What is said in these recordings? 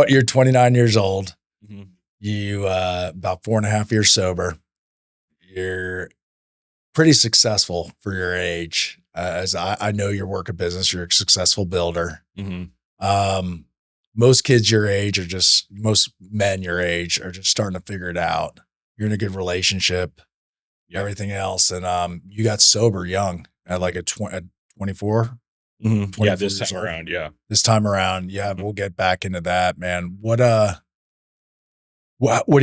you're 29 years old. Mm-hmm. You about 4.5 years sober. You're pretty successful for your age. As I know your work of business, you're a successful builder. Mm-hmm. Most kids your age most men your age are just starting to figure it out. You're in a good relationship, everything else. And you got sober young at like at 24. Mm-hmm. Yeah, this years time old. around, yeah. This time around, yeah, Mhm. we'll get back into that, man. What do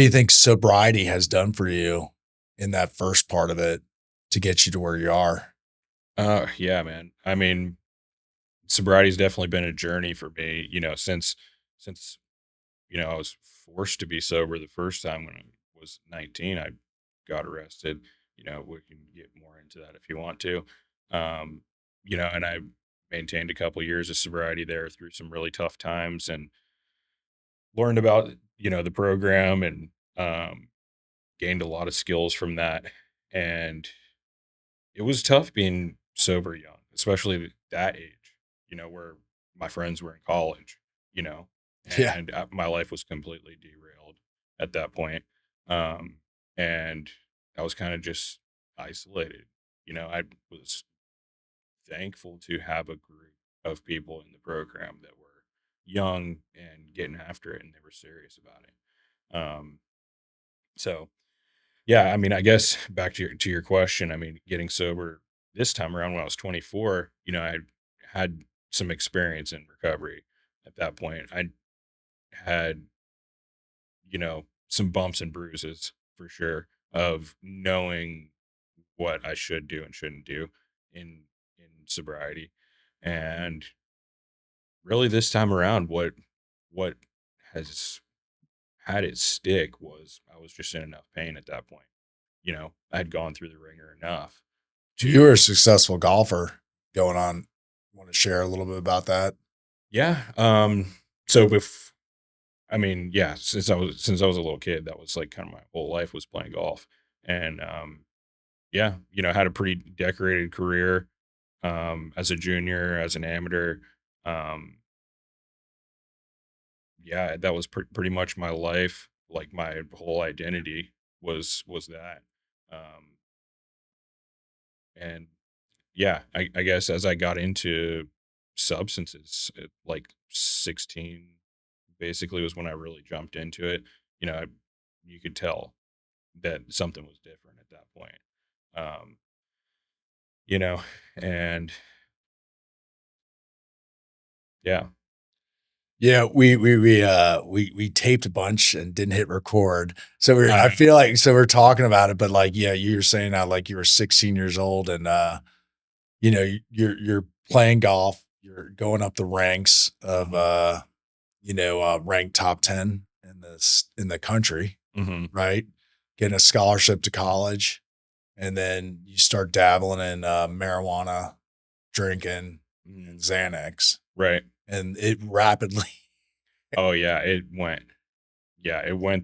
you think sobriety has done for you in that first part of it to get you to where you are? Yeah, man. I mean, sobriety's definitely been a journey for me, since I was forced to be sober the first time when I was 19. I got arrested. We can get more into that if you want to. Um, and I maintained a couple years of sobriety there through some really tough times and learned about, the program and gained a lot of skills from that. And it was tough being sober young, especially that age, where my friends were in college, you know, Yeah. and my life was completely derailed at that point. Um, and I was kind of just isolated. I was thankful to have a group of people in the program that were young and getting after it and they were serious about it. So yeah, I mean, I guess back to your question, I mean, getting sober this time around when I was 24, I had some experience in recovery at that point. I had, some bumps and bruises for sure of knowing what I should do and shouldn't do in sobriety. And really this time around what has had it stick was I was just in enough pain at that point. I'd gone through the ringer enough You were a to successful golfer going on. Want to share a little bit about that? yeah. So I mean, yeah, since I was a little kid, that was like kind of my whole life was playing golf. And yeah, had a pretty decorated career as a junior, as an amateur. Um yeah, that was pretty much my life. Like my whole identity was that. Um and yeah, I guess as I got into substances at like 16, basically was when I really jumped into it. You could tell that something was different at that point. Um, you know, and yeah, Yeah, we taped a bunch and didn't hit record. So I I feel like we're talking about it, but like, yeah, you were saying that like you were 16 years old and you're playing golf, you're going up the ranks of ranked top 10 in the country, mm-hmm, right? Getting a scholarship to college, and then you start dabbling in marijuana, drinking, mm, and Xanax, right. and it rapidly. Oh yeah, it went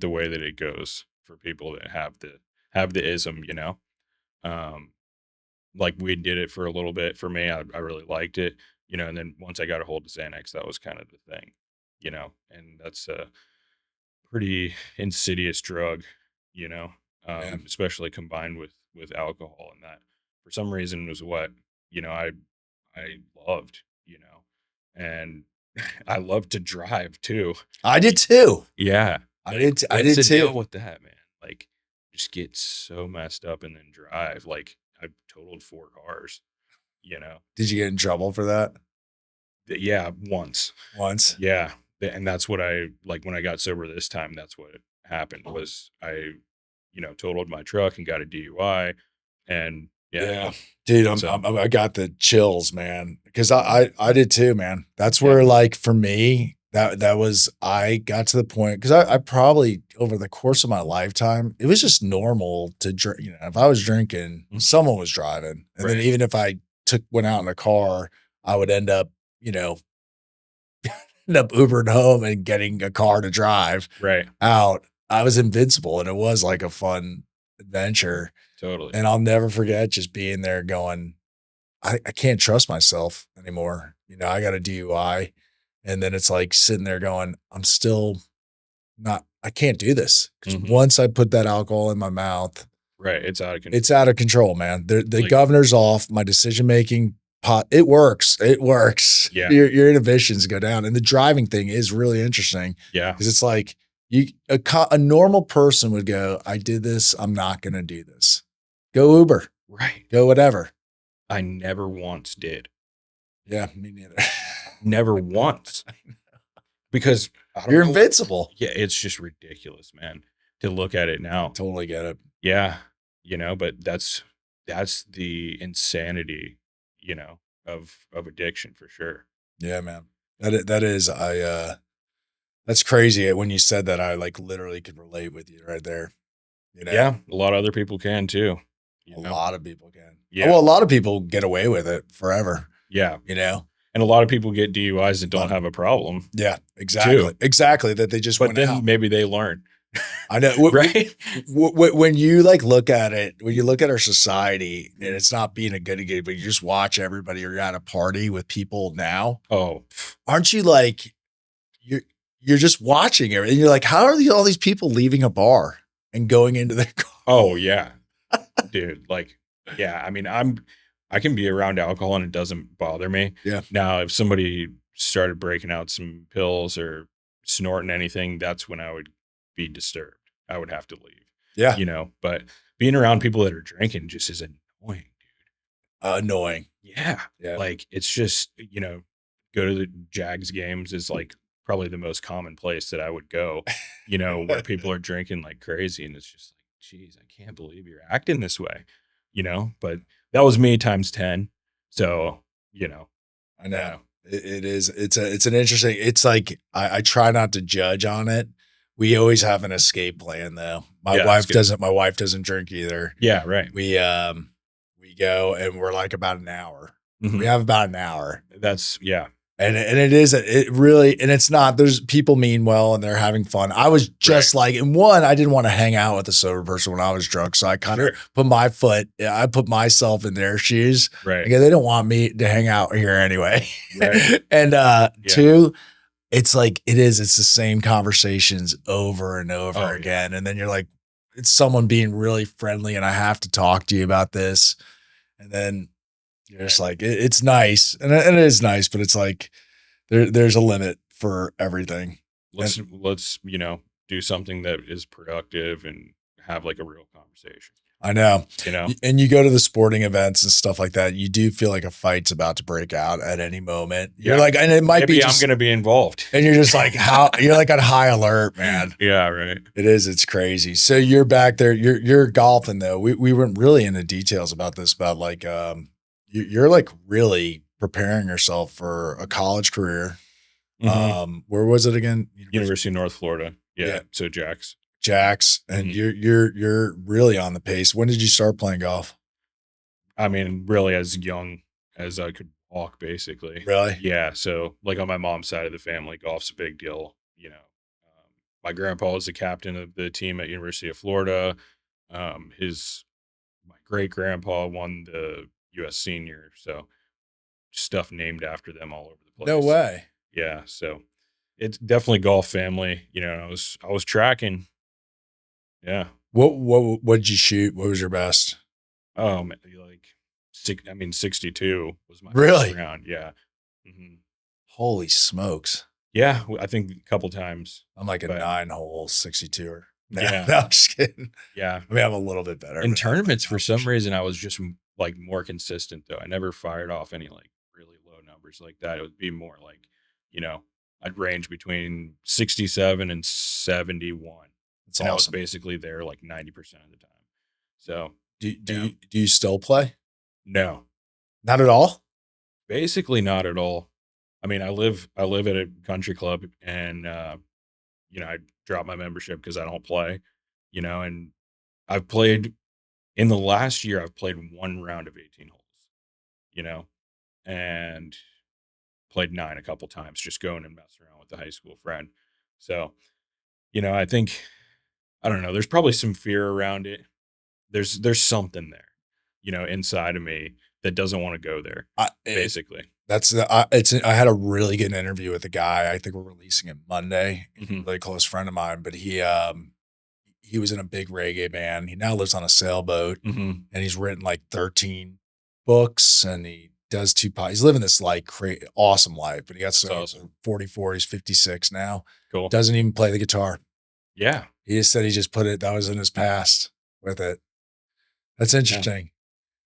the way that it goes for people that have the ism, Um, like we did it for a little bit for me. I really liked it, and then once I got a hold of Xanax, that was kind of the thing, and that's a pretty insidious drug, you know, Yeah. especially combined with alcohol, and that for some reason was what, I loved, and I love to drive too. I did too. Yeah. Like, I what's did the too. deal with that, man? Like, just get so messed up and then drive. Like, I've totaled 4 cars, you know? Did you get in trouble for that Yeah, once. once? Yeah. And that's what like, when I got sober this time, that's what happened was I, totaled my truck and got a DUI. And yeah, Yeah, dude, so I got the chills, man, because I did too, man. That's yeah. where, like, for me, that was I got to the point because I probably over the course of my lifetime, it was just normal to drink. If I was drinking, Mhm. someone was driving, and then Right. even if I went out in a car, I would you know, end up Ubering home and getting a car to drive Right. out. I was invincible, and it was like a fun adventure. Totally. And I'll never forget just being there going, I can't trust myself anymore. I got a DUI. And then it's like sitting there going, I'm still not, I can't do this. Because Mhm. once I put that alcohol in my mouth, Right, it's out of control. it's out of control, man. The Like governor's off. My decision making pot. It works. It works. Yeah. Your inhibitions go down, and the driving thing is really interesting Yeah. because it's like a normal person would go, I did this. I'm not going to do this. Go Uber. Right. Go whatever. I never once did. Yeah, me neither. Never once. Because I don't You're know. invincible. Yeah, it's just ridiculous, man, to look at it now. Totally get it. Yeah, but that's the insanity, of addiction for sure. Yeah, man. That is that's crazy. When you said that, I like literally could relate with you right there. You know, Yeah, a lot of other people can too. a lot of people can. Yeah. Well, a lot of people get away with it forever. Yeah, You know. and a lot of people get DUIs that don't have a problem. Yeah, exactly. Exactly. That they just But went then out. maybe they learn. I know. Right? When you like look at it, when you look at our society, and it's not being a goody goody, but you just watch everybody or you're at a party with people now, Oh, aren't you like you're just watching everything? You're like, how are all these people leaving a bar and going into their car? oh yeah, dude. Like, yeah. I mean, I can be around alcohol and it doesn't bother me. Yeah. Now, if somebody started breaking out some pills or snorting anything, that's when I would be disturbed. I would have to leave. Yeah. But being around people that are drinking just is annoying. Annoying. Yeah. Yeah. Like it's just, go to the Jags games is like probably the most common place that I would go, where people are drinking like crazy. And it's just like, geez, I can't believe you're acting this way, but that was me times 10. So, I know. It is. It's an interesting. It's like I try not to judge on it. We always have an escape plan though. My Yeah, that's wife good. doesn't. My wife doesn't drink either. Yeah, right. We go and we're like about an hour. Mhm. We have about an hour. That's yeah. And it really, and it's not, there's people mean well and they're having fun. I was just like, and one, I didn't want to hang out with a sober person when I was drunk. So I kind of I put myself in their shoes. Right. Because they don't want me to hang out here anyway. Right. And two, it's like, it's the same conversations over and over again. And then you're like, it's someone being really friendly and I have to talk to you about this. And then you're just like, it's nice. And it is nice, but it's like, there's a limit for everything. Let's do something that is productive and have like a real conversation. I know. And you go to the sporting events and stuff like that. You do feel like a fight's about to break out at any moment. You're like, and it might Maybe be I'm going to be involved. And you're just like, how you're like on high alert, man. Yeah, right. It is. It's crazy. So you're back there. You're golfing though. We weren't really into details about this, about like, you're like really preparing yourself for a college career. Mhm. Where was it again? University of North Florida. Yeah. So Jax. And you're really on the pace. When did you start playing golf? I mean, really as young as I could walk, basically. Really? Yeah. So like on my mom's side of the family, golf's a big deal. My grandpa was the captain of the team at University of Florida. My great grandpa won the U.S. Senior. So stuff named after them all over the place. No way. Yeah. So it's definitely golf family. I was tracking. Yeah. What did you shoot? What was your best? Like 62 was my Really? first round. Yeah. Mm-hmm. Holy smokes. Yeah. I think a couple times. I'm like a 9-hole 62er. No, Yeah. no, I'm just kidding. Yeah. I mean, I'm a little bit better. In tournaments, for some reason, I was just like more consistent though. I never fired off any like really low numbers like that. It would be more like, I'd range between 67 and 71. That's and I was awesome. basically there like 90% of the time. So Do you still play? no, Not at all? basically not at all. I mean, I live at a country club and, I dropped my membership because I don't play, and I've played in the last year, I've played one round of 18 holes, and played 9 a couple times, just going and messing around with a high school friend. So, I think, I don't know, there's probably some fear around it. There's something there, inside of me that doesn't want to go there, basically. I had a really good interview with a guy. I think we're releasing it Monday. He's a Mhm. really close friend of mine, but he was in a big reggae band. He now lives on a sailboat, Mhm. and he's written like 13 books, and he does he's living this like awesome life, but he got That's so awesome. 44, he's 56 now. Cool. Doesn't even play the guitar. Yeah. He just said he just put it that was in his past with it. That's Yeah. interesting.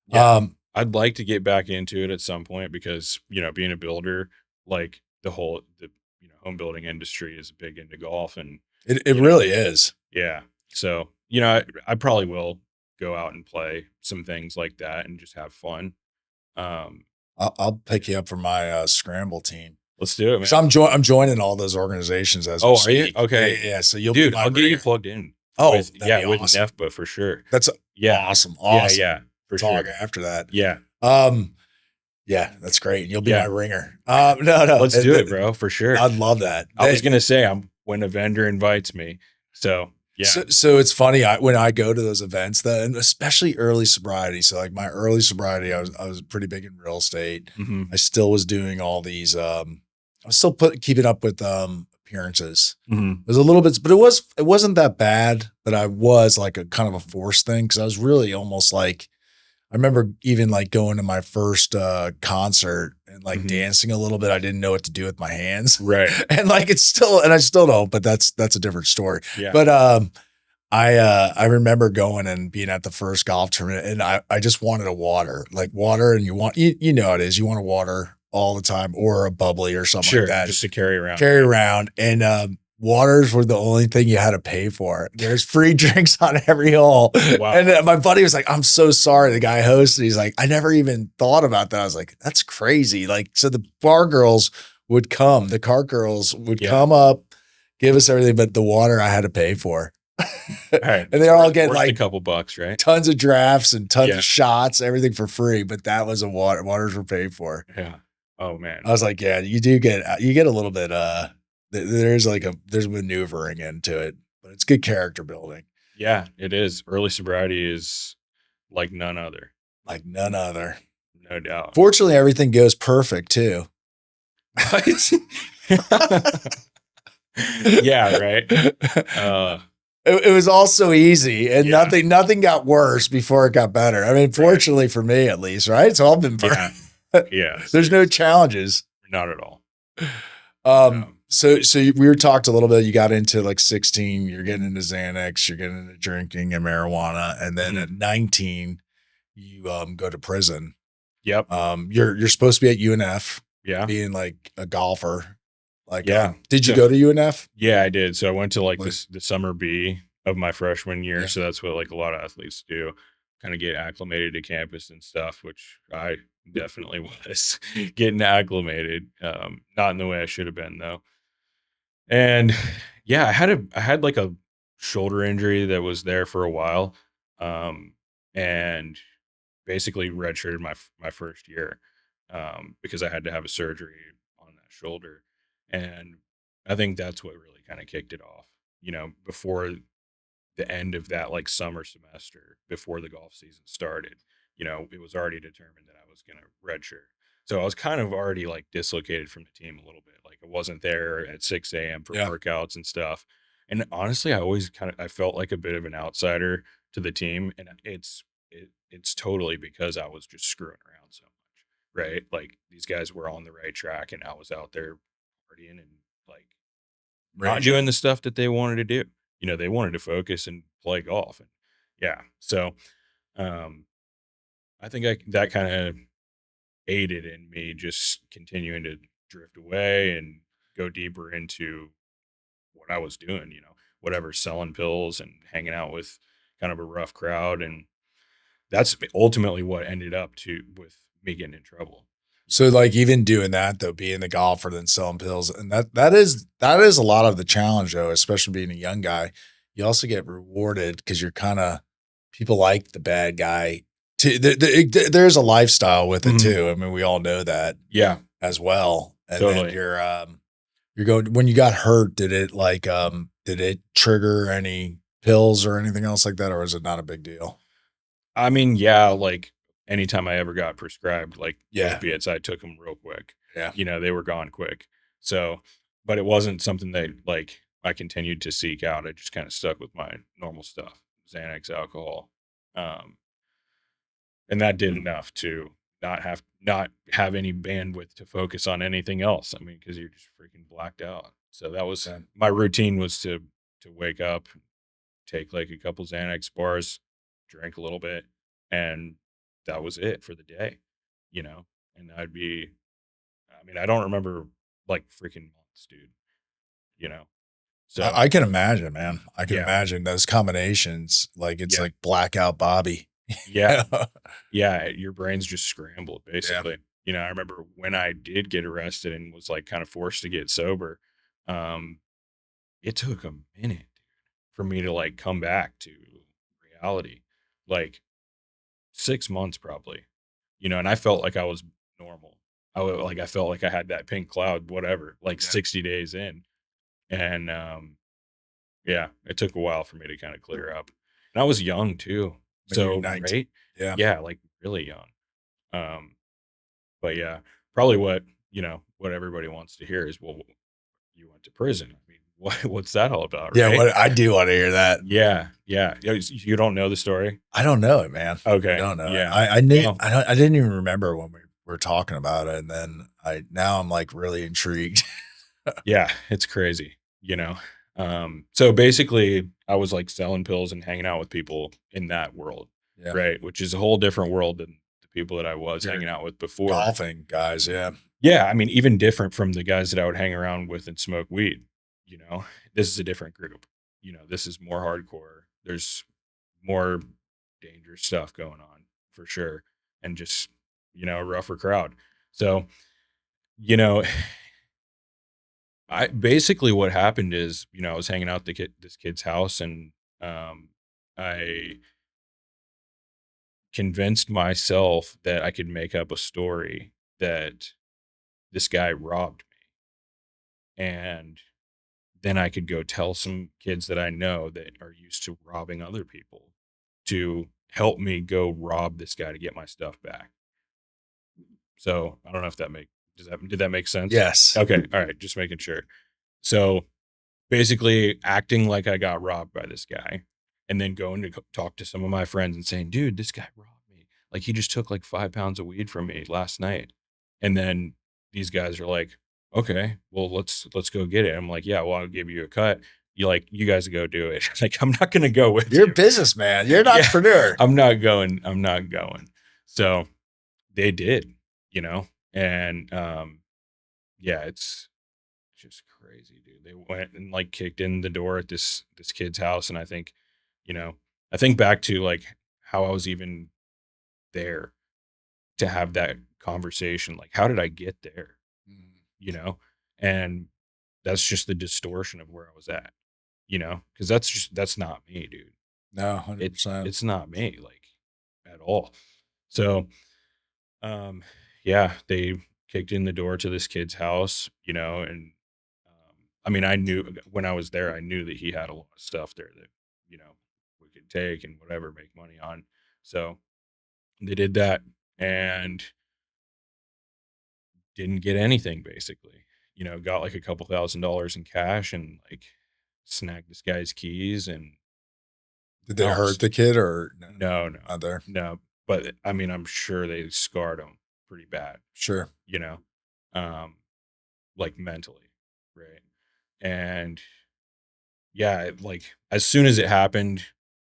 Yeah. Um, I'd like to get back into it at some point because, being a builder, like the home building industry is big into golf and, it you know, really is. yeah. So, I probably will go out and play some things like that and just have fun. Um, I'll pick yeah. you up for my scramble team. Let's do it, Because man. I'm joining all those organizations as we Oh, are you? speak. Yeah, Okay. yeah, yeah. So you'll be Dude, my I'll get you ringer. plugged in Oh, that'd be with awesome. NEFBA for sure. That's Yeah. awesome. Yeah. Awesome. Yeah. For Talk sure. after that. Yeah. Um, yeah, that's great. You'll be my Yeah. ringer. No. Let's do it, bro. For sure. I'd love that. I was gonna say when a vendor invites me. So yeah. So it's funny. When I go to those events, and especially early sobriety. So like my early sobriety, I was pretty big in real estate. Hmm. I still was doing all these. I was still keeping up with appearances. Hmm. It was a little bit, but it wasn't that bad. But I was like a kind of a forced thing because I was really almost like I remember even like going to my first concert and like Hmm. dancing a little bit. I didn't know what to do with my hands. Right. And like and I still don't, but that's a different story. Yeah. But I remember going and being at the first golf tournament and I just wanted a water. Like water, and you know how it is. You want a water all the time or a bubbly or something Sure. like that. Just to carry around. Carry around. And waters were the only thing you had to pay for. There's free drinks on every hole. Wow. And my buddy was like, I'm so sorry. The guy hosted, he's like, I never even thought about that. I was like, that's crazy. Like, so the bar girls would come, the cart girls would Yeah. come up, give us everything, but the water I had to pay for. All right. And they're all getting worth like a couple bucks, right? tons of drafts and tons Yeah. of shots, everything for free. But that was waters were paid for. Yeah. Oh man. I was like, yeah, you get a little bit, there's maneuvering into it, but it's good character building. Yeah, it is. Early sobriety is like none other. Like none other. No doubt. Fortunately, everything goes perfect too. Yeah, right. It was all so easy and Yeah. nothing got worse before it got better. I mean, fortunately for me at least, right? It's all been Yeah. Yeah. There's no challenges. Not at all. So we were talked a little bit. You got into like 16, you're getting into Xanax, you're getting into drinking and marijuana, and then at 19, you go to prison. Yep. You're supposed to be at UNF, Yeah. being like a golfer. Like, Yeah. did you So- go to UNF? Yeah, I did. So I went to like Like- the summer B of my freshman year. Yeah. So that's what like a lot of athletes do, kind of get acclimated to campus and stuff, which I definitely was getting acclimated. Not in the way I should have been though. And yeah, I had like a shoulder injury that was there for a while. And basically redshirted my first year because I had to have a surgery on that shoulder. And I think that's what really kind of kicked it off. Before the end of that like summer semester, before the golf season started, it was already determined that I was going to redshirt. So I was kind of already like dislocated from the team a little bit. Like I wasn't there at 6 a.m. for Yeah. workouts and stuff. And honestly, I felt like a bit of an outsider to the team. And it's totally because I was just screwing around so much, right? Like these guys were on the right track and I was out there partying and like not Raging. doing the stuff that they wanted to do. They wanted to focus and play golf. And yeah. So I think that kind of aided in me just continuing to drift away and go deeper into what I was doing, whatever, selling pills and hanging out with kind of a rough crowd. And that's ultimately what ended up with me getting in trouble. So like even doing that though, being the golfer, then selling pills, and that is a lot of the challenge though, especially being a young guy. You also get rewarded because you're kind of people like the bad guy. There's a lifestyle with it Mhm. too. I mean, we all know that Yeah. as well. And Totally. then you're going when you got hurt. Did it trigger any pills or anything else like that, or is it not a big deal? I mean, yeah, like anytime I ever got prescribed like Yeah. opiates, I took them real quick. Yeah. You know, they were gone quick. So, but it wasn't something that like I continued to seek out. I just kind of stuck with my normal stuff, Xanax, alcohol, um, and that did enough to not have any bandwidth to focus on anything else. I mean, because you're just freaking blacked out. So that was Yeah. my routine was to wake up, take like a couple Xanax bars, drink a little bit, and that was it for the day, you know? And I'd be, I mean, I don't remember like freaking months, dude, you know? So I can imagine, man. I can yeah, imagine those combinations. Like it's yeah, like blackout Bobby. yeah, yeah. Your brain's just scrambled Yeah. basically. You know, I remember when I did get arrested and was like kind of forced to get sober, um, it took a minute for me to like come back to reality. Like 6 months probably, you know, and I felt like I was normal. I felt like I had that pink cloud, whatever, like Yeah. 60 days in. And yeah, it took a while for me to kind of clear up. And I was young too. When you're So, 19. right? Yeah. Yeah, like really young. Um, but yeah, probably what, you know, what everybody wants to hear is, well, you went to prison. I mean, what's that all about, Yeah. right? What I do want to hear that. Yeah, yeah. You don't know the story? I don't know it, man. I Okay. don't know it. Yeah. I knew Well, I didn't even remember when we were talking about it. And then now I'm like really intrigued. yeah, it's crazy, you know? So basically I was like selling pills and hanging out with people in that world, Yeah. right? Which is a whole different world than the people that I was You're hanging out with before. golfing guys. Yeah. Yeah, I mean, even different from the guys that I would hang around with and smoke weed, you know? This is a different group. You know, this is more hardcore. There's more dangerous stuff going on for sure. And just, you know, a rougher crowd. So, you know, I basically what happened is, you know, I was hanging out at this kid's house and I convinced myself that I could make up a story that this guy robbed me. And then I could go tell some kids that I know that are used to robbing other people to help me go rob this guy to get my stuff back. So I don't know if that make did that make sense? Yes. Okay, all right, just making sure. So basically acting like I got robbed by this guy and then going to talk to some of my friends and saying, dude, this guy robbed me. Like he just took like 5 pounds of weed from me last night. And then these guys are like, okay, well, let's go get it. I'm like, yeah, well, I'll give you a cut. You guys go do it. Like, I'm not going to go with You're a you. businessman. You're an Yeah, entrepreneur. I'm not going. I'm not going. So they did, you know, and, yeah, it's just crazy, dude. They went and like kicked in the door at this kid's house, and I think, you know, I think back to like how I was even there to have that conversation. Like, how did I get there? Mhm. You know, and that's just the distortion of where I was at. You know, because that's not me, dude. No, 100%. It's not me like at all. So, um, yeah, they kicked in the door to this kid's house, you know, and I mean, I knew when I was there, I knew that he had a lot of stuff there that, you know, we could take and whatever, make money on. So they did that and didn't get anything basically. You know, got like a couple $1,000s in cash and like snagged this guy's keys and Did they hurt bounced. the kid or no? No, no, Not there. no. But I mean, I'm sure they scarred him pretty bad, Sure. you know, um, like mentally. Right. And yeah, like as soon as it happened,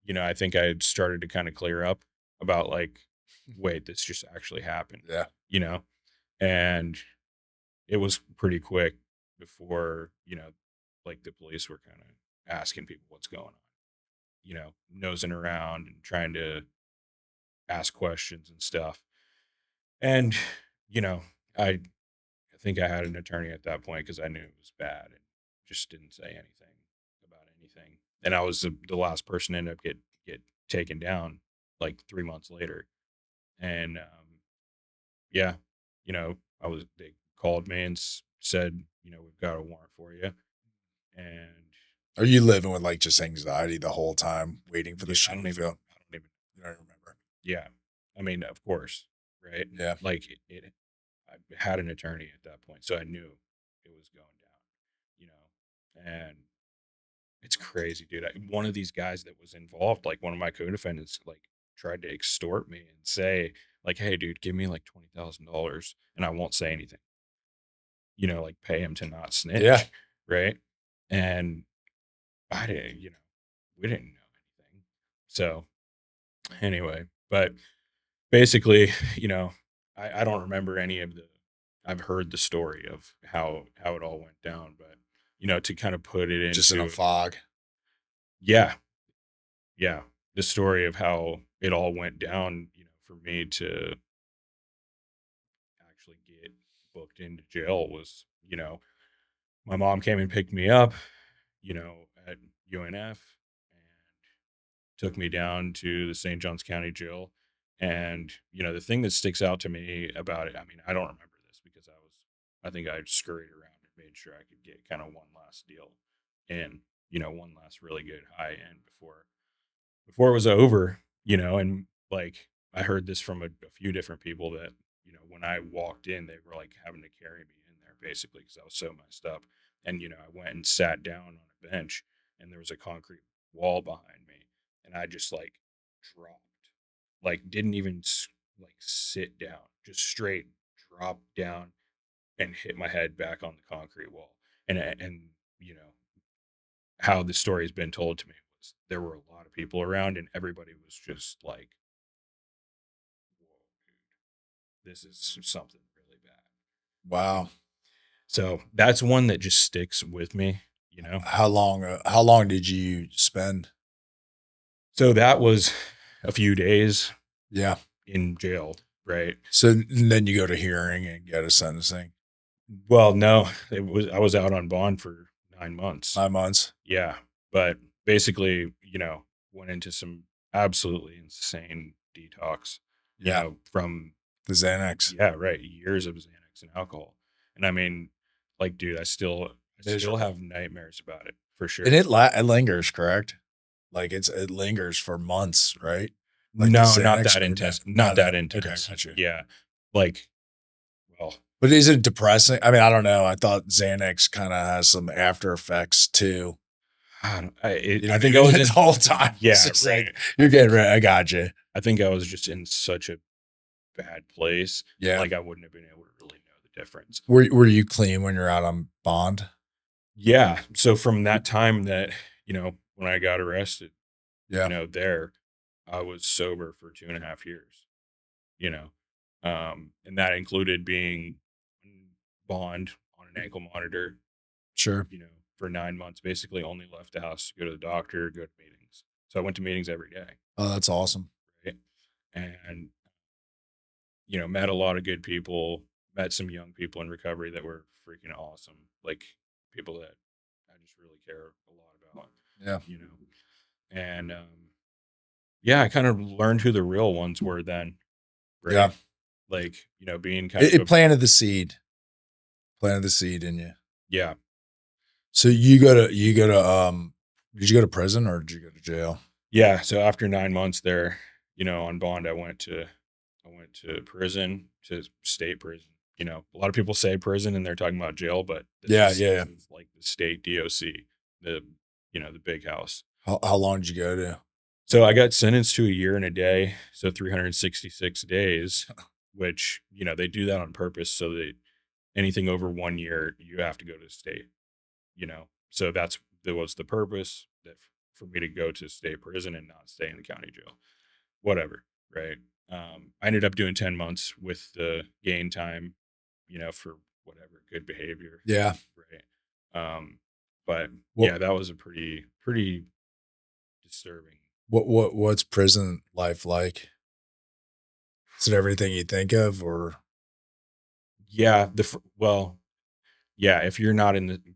you know, I think I had started to kind of clear up about like, wait, this just actually happened, Yeah. you know? And it was pretty quick before, you know, like the police were kind of asking people what's going on, you know, nosing around and trying to ask questions and stuff. And, you know, I think I had an attorney at that point because I knew it was bad and just didn't say anything about anything. And I was the last person to end up get taken down like 3 months later. And yeah, you know, they called me and said, you know, we've got a warrant for you. And Are you living with like just anxiety the whole time, waiting for the dude, shoe to feel? I don't even, You don't remember. yeah. I mean, of course, right? Yeah. Like I had an attorney at that point, so I knew it was going down, you know, and it's crazy, dude. One of these guys that was involved, like one of my co-defendants, like tried to extort me and say, like, "Hey, dude, give me like $20,000 and I won't say anything." Like pay him to not Yeah. snitch, right? And I didn't, we didn't know anything. So anyway, but basically, I don't remember any of the. I've heard the story of how it all went down, but to kind of put it Just in a into, fog. yeah, yeah, the story of how it all went down, for me to actually get booked into jail was, my mom came and picked me up, at UNF and took me down to the St. Johns County Jail. And, the thing that sticks out to me about it, I mean, I don't remember this because I think I scurried around and made sure I could get kind of one last deal in, one last really good high end before it was over, and like I heard this from a few different people that, when I walked in, they were like having to carry me in there basically because I was so messed up. And, I went and sat down on a bench and there was a concrete wall behind me and I just like dropped, like didn't even like sit down, just straight dropped down and hit my head back on the concrete wall. And, you know, how the story has been told to me was there were a lot of people around and everybody was just like, whoa, dude, this is something really bad. Wow. So that's one that just sticks with me. How long did you spend? So that was a few days Yeah. in jail, right? So then you go to hearing and get a sentencing. Well, no, I was out on bond for 9 months. 9 months. Yeah. But basically, went into some absolutely insane detox, Yeah. from, The Xanax. yeah, right, years of Xanax and alcohol. And I mean, like, dude, I still Miserable. have nightmares about it for And sure. it lingers, correct? Like it lingers for months, right? Like the No, not Xanax that or no, intense. Not not that that. Okay, I intense. got you. Yeah. Like, well, But is it depressing? I mean, I don't know. I thought Xanax kind of has some after effects too. I don't, I, it, You know I what I think I mean? was The in, whole time, it's yeah, just right. like you're getting ready. I got you. I think I was just in such a bad place. Yeah. Like I wouldn't have been able to really know the difference. Were you clean when you're out on bond? Yeah. So from that time that, when I got arrested, Yeah. there, I was sober for 2.5 years, you know, and that included being on bond on an ankle monitor, Sure. for 9 months, basically only left the house to go to the doctor, go to meetings. So I went to meetings every day. Oh, that's awesome. Right. And, met a lot of good people, met some young people in recovery that were freaking awesome. Like people that I just really care a lot about, Yeah. you know, and, yeah, I kind of learned who the real ones were then, Yeah. right? Like, being kind It, of it planted the seed in you. yeah. So you go to did you go to prison or did you go to jail? Yeah. So after 9 months there, on bond, I went to prison, to state prison. A lot of people say prison and they're talking about jail, but this Yeah, is, yeah, this yeah. is like the state DOC, the, the big house. How long did you go to? So I got sentenced to a year and a day. So 366 days, which, they do that on purpose so that anything over 1 year, you have to go to state. So that was the purpose that for me to go to state prison and not stay in the county jail, whatever. Right. I ended up doing 10 months with the gain time, for whatever good behavior. Yeah. Right. But What yeah, that was a pretty disturbing. what's prison life like? Is it everything you think of or Yeah. Well, yeah, if you're not in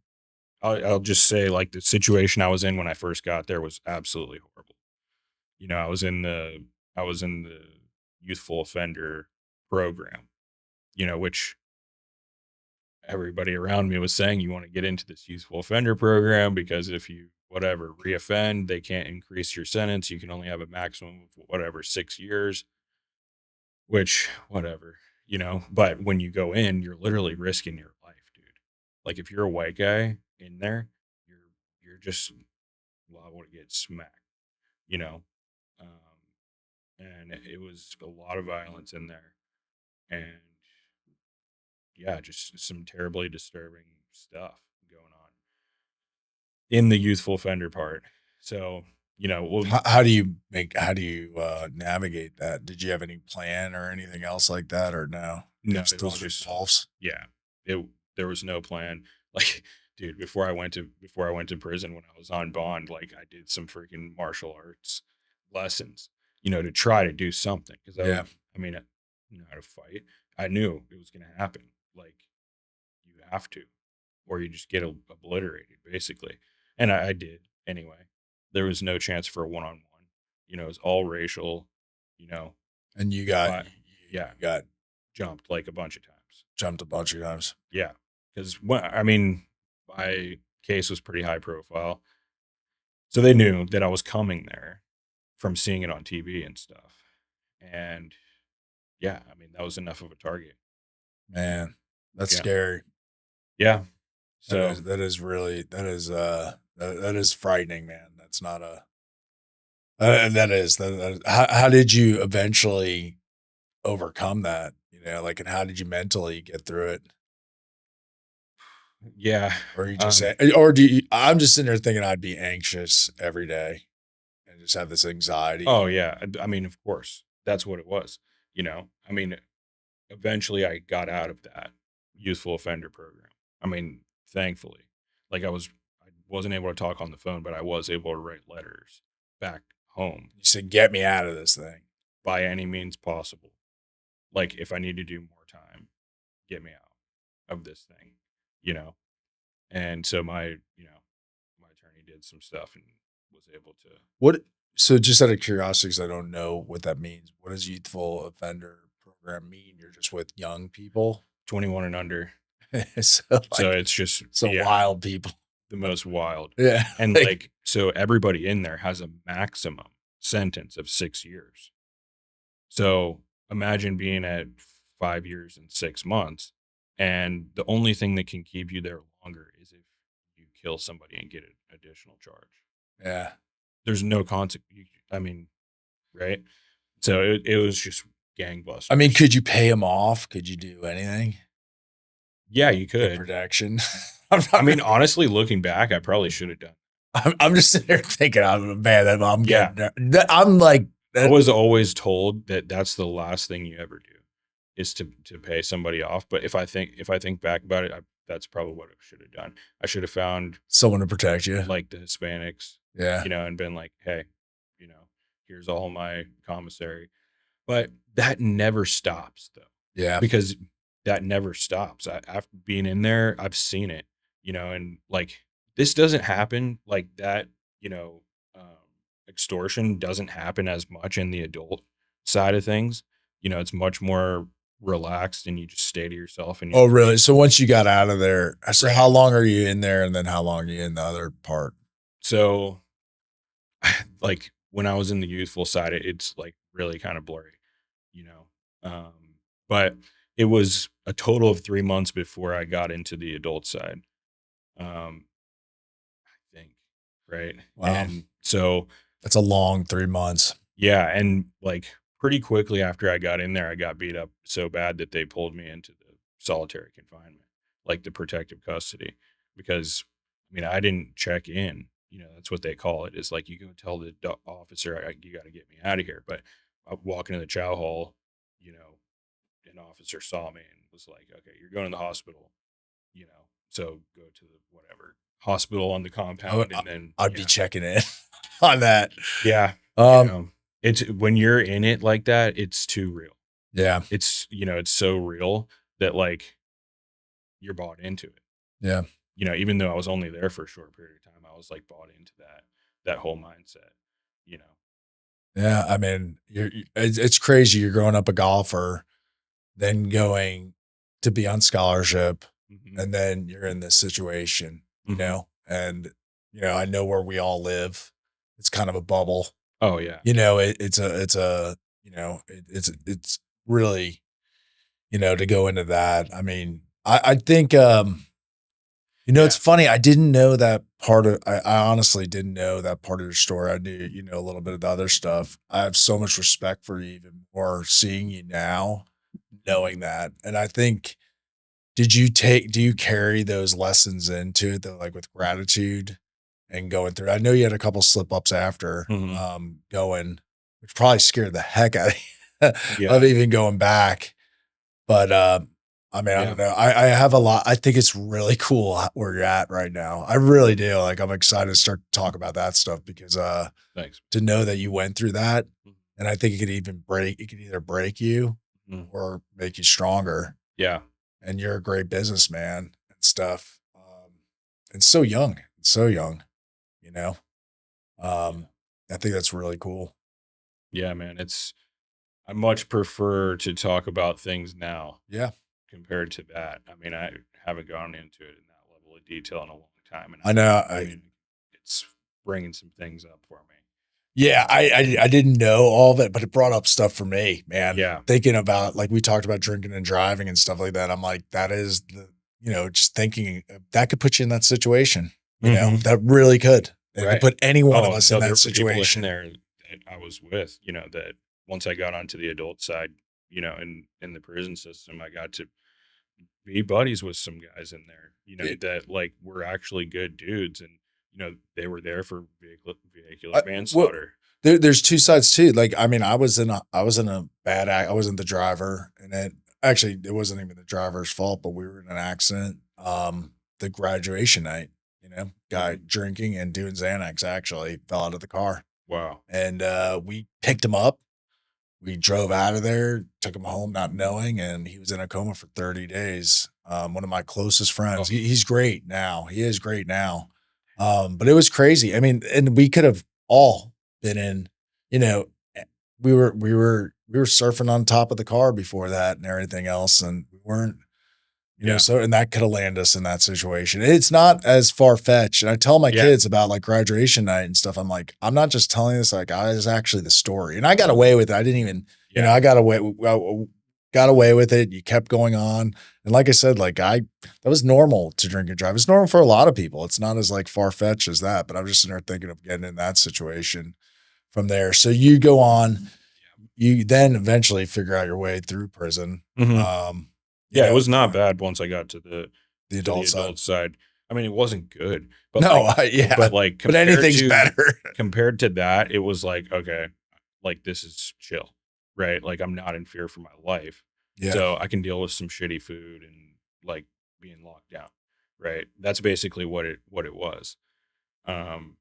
I'll just say like the situation I was in when I first got there was absolutely horrible. I was in the youthful offender program, which everybody around me was saying you want to get into this youthful offender program because if you whatever reoffend, they can't increase your sentence. You can only have a maximum of whatever 6 years. which whatever, but when you go in, you're literally risking your life, dude. Like if you're a white guy in there, you're just liable to get smacked, you know. Um, and it was a lot of violence in there, and yeah, just some terribly disturbing stuff going on in the youthful offender part. So, well, How do you navigate that? Did you have any plan or anything else like that, or no? It no, just it was those are just wolves. yeah. It There was no plan. Like, dude, before I went to prison when I was on bond, like I did some freaking martial arts lessons, to try to do something because Yeah, I mean, I know how to fight. I knew it was going to happen. Like, you have to, or you just get obliterated, basically. And I did anyway. There was no chance for a one on one. It was all racial. You know, and you but yeah, got jumped like a bunch of times. jumped a bunch of times. Yeah, because I mean, my case was pretty high profile, so they knew that I was coming there from seeing it on TV and stuff. And yeah, I mean, that was enough of a target. Man, that's Yeah, scary. yeah. That So is that is really that is frightening, man. That's not a how did you eventually overcome that? Like, and how did you mentally get through it? yeah, Or you just say, or do you, I'm just sitting there thinking I'd be anxious every day and just have this oh anxiety. yeah. I mean, of course, that's what it was. I mean, eventually I got out of that youthful offender program. I mean, thankfully, like I wasn't able to talk on the phone, but I was able to write letters back home You said, get me out of this thing. by any means possible. Like if I need to do more time, get me out of this thing, you know. And so my attorney did some stuff and was able to What? So just out of curiosity, because I don't know what that means. What does youthful offender program mean? You're just with young people, 21 and under. so So like it's just so wild people. the most wild. Yeah, And like like so everybody in there has a maximum sentence of 6 years. So imagine being at 5 years and 6 months, and the only thing that can keep you there longer is if you kill somebody and get an additional charge. yeah. There's no consequence. I mean, right? So it was just I mean, gangbusters. could you pay them off? Could you do anything? Yeah, you Get could. protection? I'm I not. mean, honestly, looking back, I probably should have done. I'm just sitting there thinking, I'm man, I'm Yeah, getting. I'm like I that. was always told that that's the last thing you ever do is to pay somebody off. But if I think back about it, that's probably what I should have done. I should have found Someone to protect you. like the Hispanics, Yeah, and been like, hey, here's all my commissary. But that never stops though, yeah. because that never stops. After being in there, I've seen it, and like this doesn't happen like that, um, extortion doesn't happen as much in the adult side of things. It's much more relaxed and you just stay to yourself and Oh, really? So once you got out of there, so right. how long are you in there, and then how long are you in the other part? So like when I was in the youthful side, it's like really kind of blurry, you know. But it was a total of 3 months before I got into the adult side. I think, right? Wow, And so that's a long 3 months. yeah, and like pretty quickly after I got in there, I got beat up so bad that they pulled me into the solitary confinement, like the protective custody, because I mean I didn't check in. That's what they call it. Is like you go tell the officer, you got to get me out of here. But I walk into the chow hall, you know, an officer saw me and was like, "Okay, you're going to the hospital." So go to the whatever hospital on the I would, compound, and then I'd be checking in on that. yeah, you Um, know, it's when you're in it like that, it's too real. yeah, It's so real that like you're bought into it. yeah, Even though I was only there for a short period of time, I was like bought into that whole mindset. You know. yeah. I mean, it's crazy. You're growing up a golfer, then going to be on scholarship, Hmm. and then you're in this situation, Hmm. and I know where we all live. It's kind of a bubble. Oh yeah. It's a, it's really, to go into that. I mean, I think, it's Yeah. funny. I didn't know that part of, I honestly didn't know that part of your story. I knew, a little bit of the other stuff. I have so much respect for you even more seeing you now, knowing that. And I think, do you carry those lessons into the, like with gratitude and going through? I know you had a couple slip ups after, Mhm. going, which probably scared the heck out of you of Yeah. even going back. But, I mean, I Yeah. don't know. I have a lot. I think it's really cool where you're at right now. I really do. Like, I'm excited to start to talk about that stuff because, Thanks. to know that you went through that, Mhm. and I think it could either break you Mhm. or make you stronger. Yeah. And you're a great businessman and stuff. And so young, you know. Yeah. Um, I think that's really cool. Yeah, man. I much prefer to talk about things now Yeah, compared to that. I mean, I haven't gone into it in that level of detail in a long time, and I know. I mean, it's bringing some things up for me. Yeah, I didn't know all of it, but it brought up stuff for me, man. Yeah. Thinking about, like, we talked about drinking and driving and stuff like that. I'm like, that is just thinking that could put you in that situation. Mhm. That really could. It could Right. put any one of Oh, us in no, that there were people in situation. there that I was with, that once I got onto the adult side, in the prison system, I got to be buddies with some guys in there, It, that like were actually good dudes, and they were there for vehicular well, manslaughter. there's two sides too. Like, I mean, I was in a bad act. I wasn't the driver, and it wasn't even the driver's fault, but we were in an accident. The graduation night, guy Mhm. drinking and doing Xanax actually fell out of the car, Wow. and we picked him up. We drove out of there, took him home, not knowing, and he was in a coma for 30 days. One of my closest friends. Oh, He's great now. He is great now. But it was crazy. I mean, and we could have all been in, you know, we were surfing on top of the car before that and everything else, and we weren't. yeah. So and that could have landed us in that situation. It's not as far fetched. And I tell my Yeah. kids about like graduation night and stuff. I'm like, I'm not just telling this, like, I is actually the story. And I got away with it. I didn't even, Yeah. I got away with it. You kept going on. And like I said, like that was normal to drink and drive. It's normal for a lot of people. It's not as like far fetched as that. But I'm just sitting there thinking of getting in that situation from there. So you go on, you then eventually figure out your way through prison. Mhm. Um, Yeah, it was not bad once I got to the the to the adult side. adult side. I mean, it wasn't good, but No, like yeah, like but anything's better. compared to that, it was like, okay, like this is chill, right? Like I'm not in fear for my life. Yeah. So I can deal with some shitty food and like being locked down, right? That's basically what it was. Um,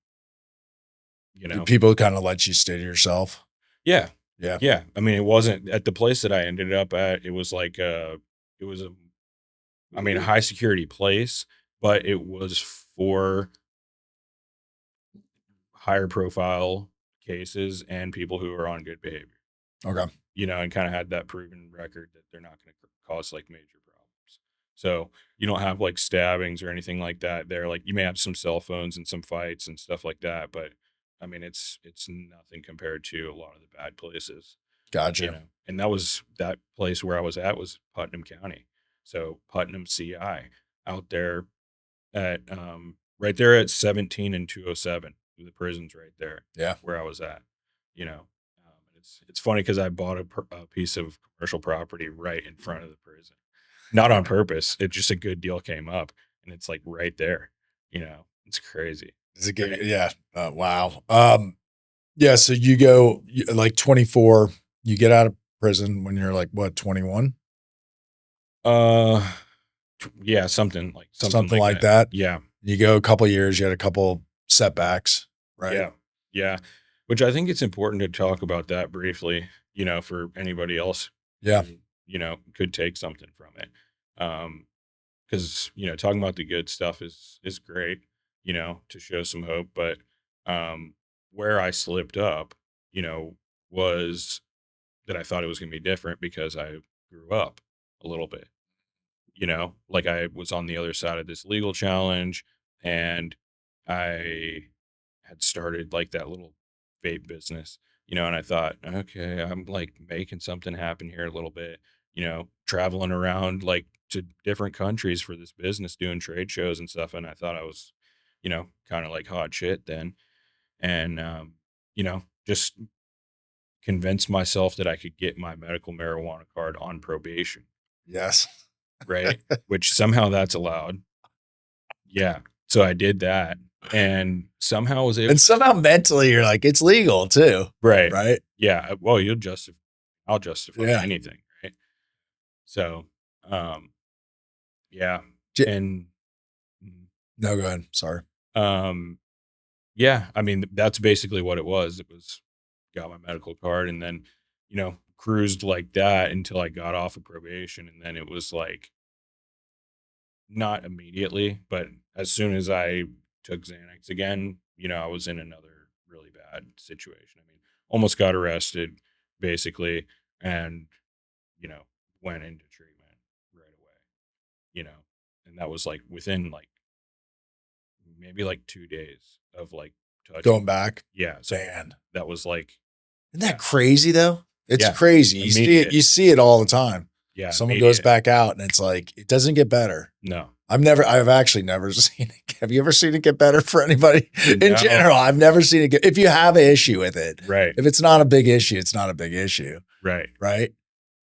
you Do know. people kinda let you stay to yourself? Yeah. Yeah. Yeah. I mean, it wasn't at the place that I ended up at, it was like it was a I mean, a high security place, but it was for higher profile cases and people who are on good behavior, Okay. and kind of had that proven record that they're not going to cause like major problems. So you don't have like stabbings or anything like that there. Like you may have some cell phones and some fights and stuff like that, but I mean, it's nothing compared to a lot of the bad places, Gotcha. and that place where I was at was Putnam County. So Putnam CI out there at right there at 17 and 207. The prison's right there Yeah. where I was at. You know, it's funny because I bought a piece of commercial property right in front of the prison, not on purpose. It just a good deal came up, and it's like right there. It's crazy. Is it Right. good? Yeah. Wow. Yeah, so like 24, you get out of prison when you're like, what, 21? Uh, yeah, something Something like like that. that? Yeah. You go a couple years, you had a couple setbacks, right? Yeah. Yeah. Which I think it's important to talk about that briefly, for anybody else Yeah. who, could take something from it. Because, talking about the good stuff is great, to show some hope. But where I slipped up, was that I thought it was going to be different because I grew up a little bit, like I was on the other side of this legal challenge, and I had started like that little vape business. and I thought, okay, I'm like making something happen here a little bit, traveling around like to different countries for this business, doing trade shows and stuff. And I thought I was, kind of like hot shit then. And, just convinced myself that I could get my medical marijuana card on probation, Yes. right? Which somehow that's allowed. Yeah. So I did that and somehow was able And to, somehow mentally you're like, it's legal too. right. Right. Yeah. Well, I'll justify Yeah. anything. Right. So, um, yeah. J- And, mm, no, go ahead. Sorry. um, yeah, I mean, that's basically what it was. It was got my medical card and then, cruised like that until I got off of probation. And then it was like, not immediately, but as soon as I took Xanax again, I was in another really bad situation. I mean, almost got arrested basically and, you know, went into treatment right away, you know, and that was like within like maybe like 2 days of like touching. Going back. Yeah. So Man. that was like, Isn't that yeah, crazy though? It's yeah, crazy. immediate. You see it all the time. Yeah. Someone goes Immediate. back out and it's like, it doesn't get better. No, I've actually never seen it. Have you ever seen it get better for anybody in no. general? I've never seen it get, if you have an issue with it, Right. if it's not a big issue, it's not a big issue. Right. Right.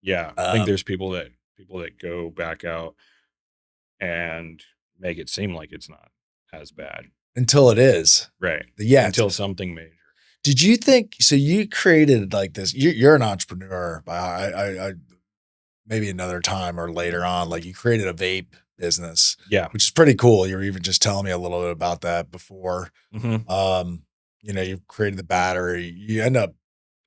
Yeah. I think there's people that go back out and make it seem like it's not as bad. Until it is. Right. Yeah. Until something major. Did you think, so you created like this, you're an entrepreneur, but I maybe another time or later on, like you created a vape business, Yeah. which is pretty cool. You were even just telling me a little bit about that before. Mhm. You created the battery. You end up,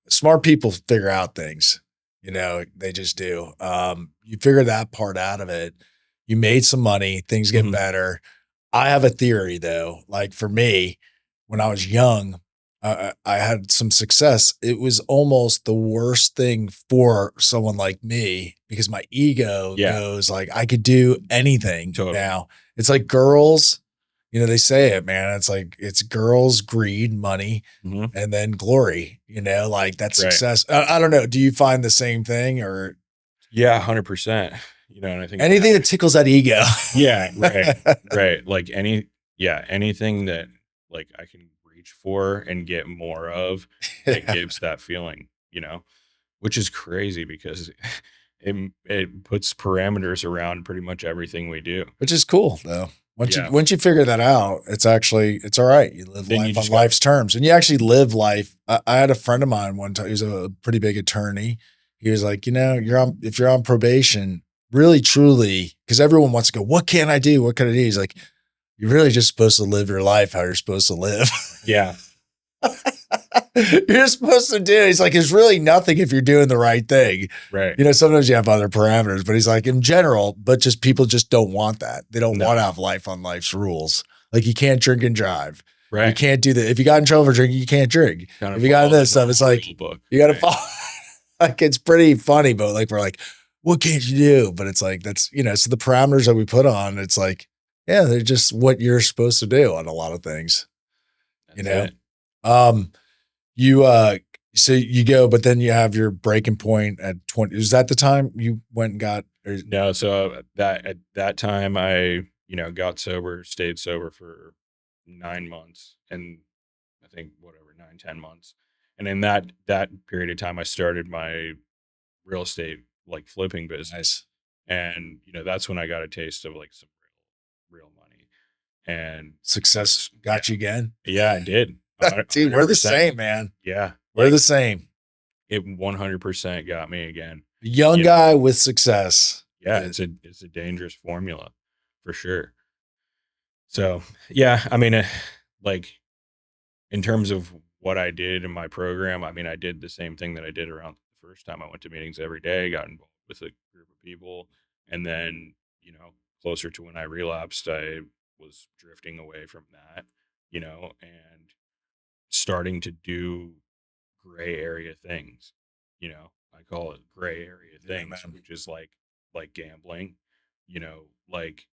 smart people figure out things, they just do. You figure that part out of it. You made some money, things get Mhm. better. I have a theory though. Like for me, when I was young, I had some success. It was almost the worst thing for someone like me because my ego Yeah. goes like, I could do anything Totally. now. It's like girls, they say it, man. It's like, it's girls, greed, money, Mhm. and then glory, like that Right. success. I don't know. Do you find the same thing or Yeah, 100%. And I think anything that tickles that ego? yeah, right. Right. Like anything that like I can reach for and get more of, it Yeah. gives that feeling, which is crazy because it puts parameters around pretty much everything we do. Which is cool though. Yeah. Once you figure that out, it's all right. You live Then you life on just got life's terms, and you actually live life. I had a friend of mine one time. He's a pretty big attorney. He was like, if you're on probation, really truly, because everyone wants to go, what can I do? What can I do? He's like, you're really just supposed to live your life how you're supposed to live. yeah, You're supposed to do. He's like, there's really nothing if you're doing the right thing. right. Sometimes you have other parameters, but he's like, in general, but just people just don't want that. They don't No. want to have life on life's rules. Like you can't drink and drive. You Right. can't do that. If you got in trouble for drinking, you can't drink. Kind of If you got in follows this the stuff, it's like, rule book. you got to Right. follow. Like, it's pretty funny, but like, we're like, what can't you do? But it's like, that's, so the parameters that we put on, it's like, yeah, they're just what you're supposed to do on a lot of things, you That's know? it. Um, you so you go, but then you have your breaking point at 20. Is that the time you went and got or No, so at that time I, got sober, stayed sober for 9 months and I think whatever, 9, 10 months. And in that period of time I started my real estate like flipping business. nice And, that's when I got a taste of like some real money. And it success was yeah, got you again? yeah, I did. Dude, we're the 100%. same, man. Yeah. We're Like the same. it 100% got me again. Young You know, guy with success. yeah, it's a dangerous formula for sure. So, yeah, I mean, like in terms of what I did in my program, I mean, I did the same thing that I did around the first time. I went to meetings every day, got involved with a group of people, and then, closer to when I relapsed, I was drifting away from that, and starting to do gray area things. I call it gray area Yeah, things, man. which is like gambling, like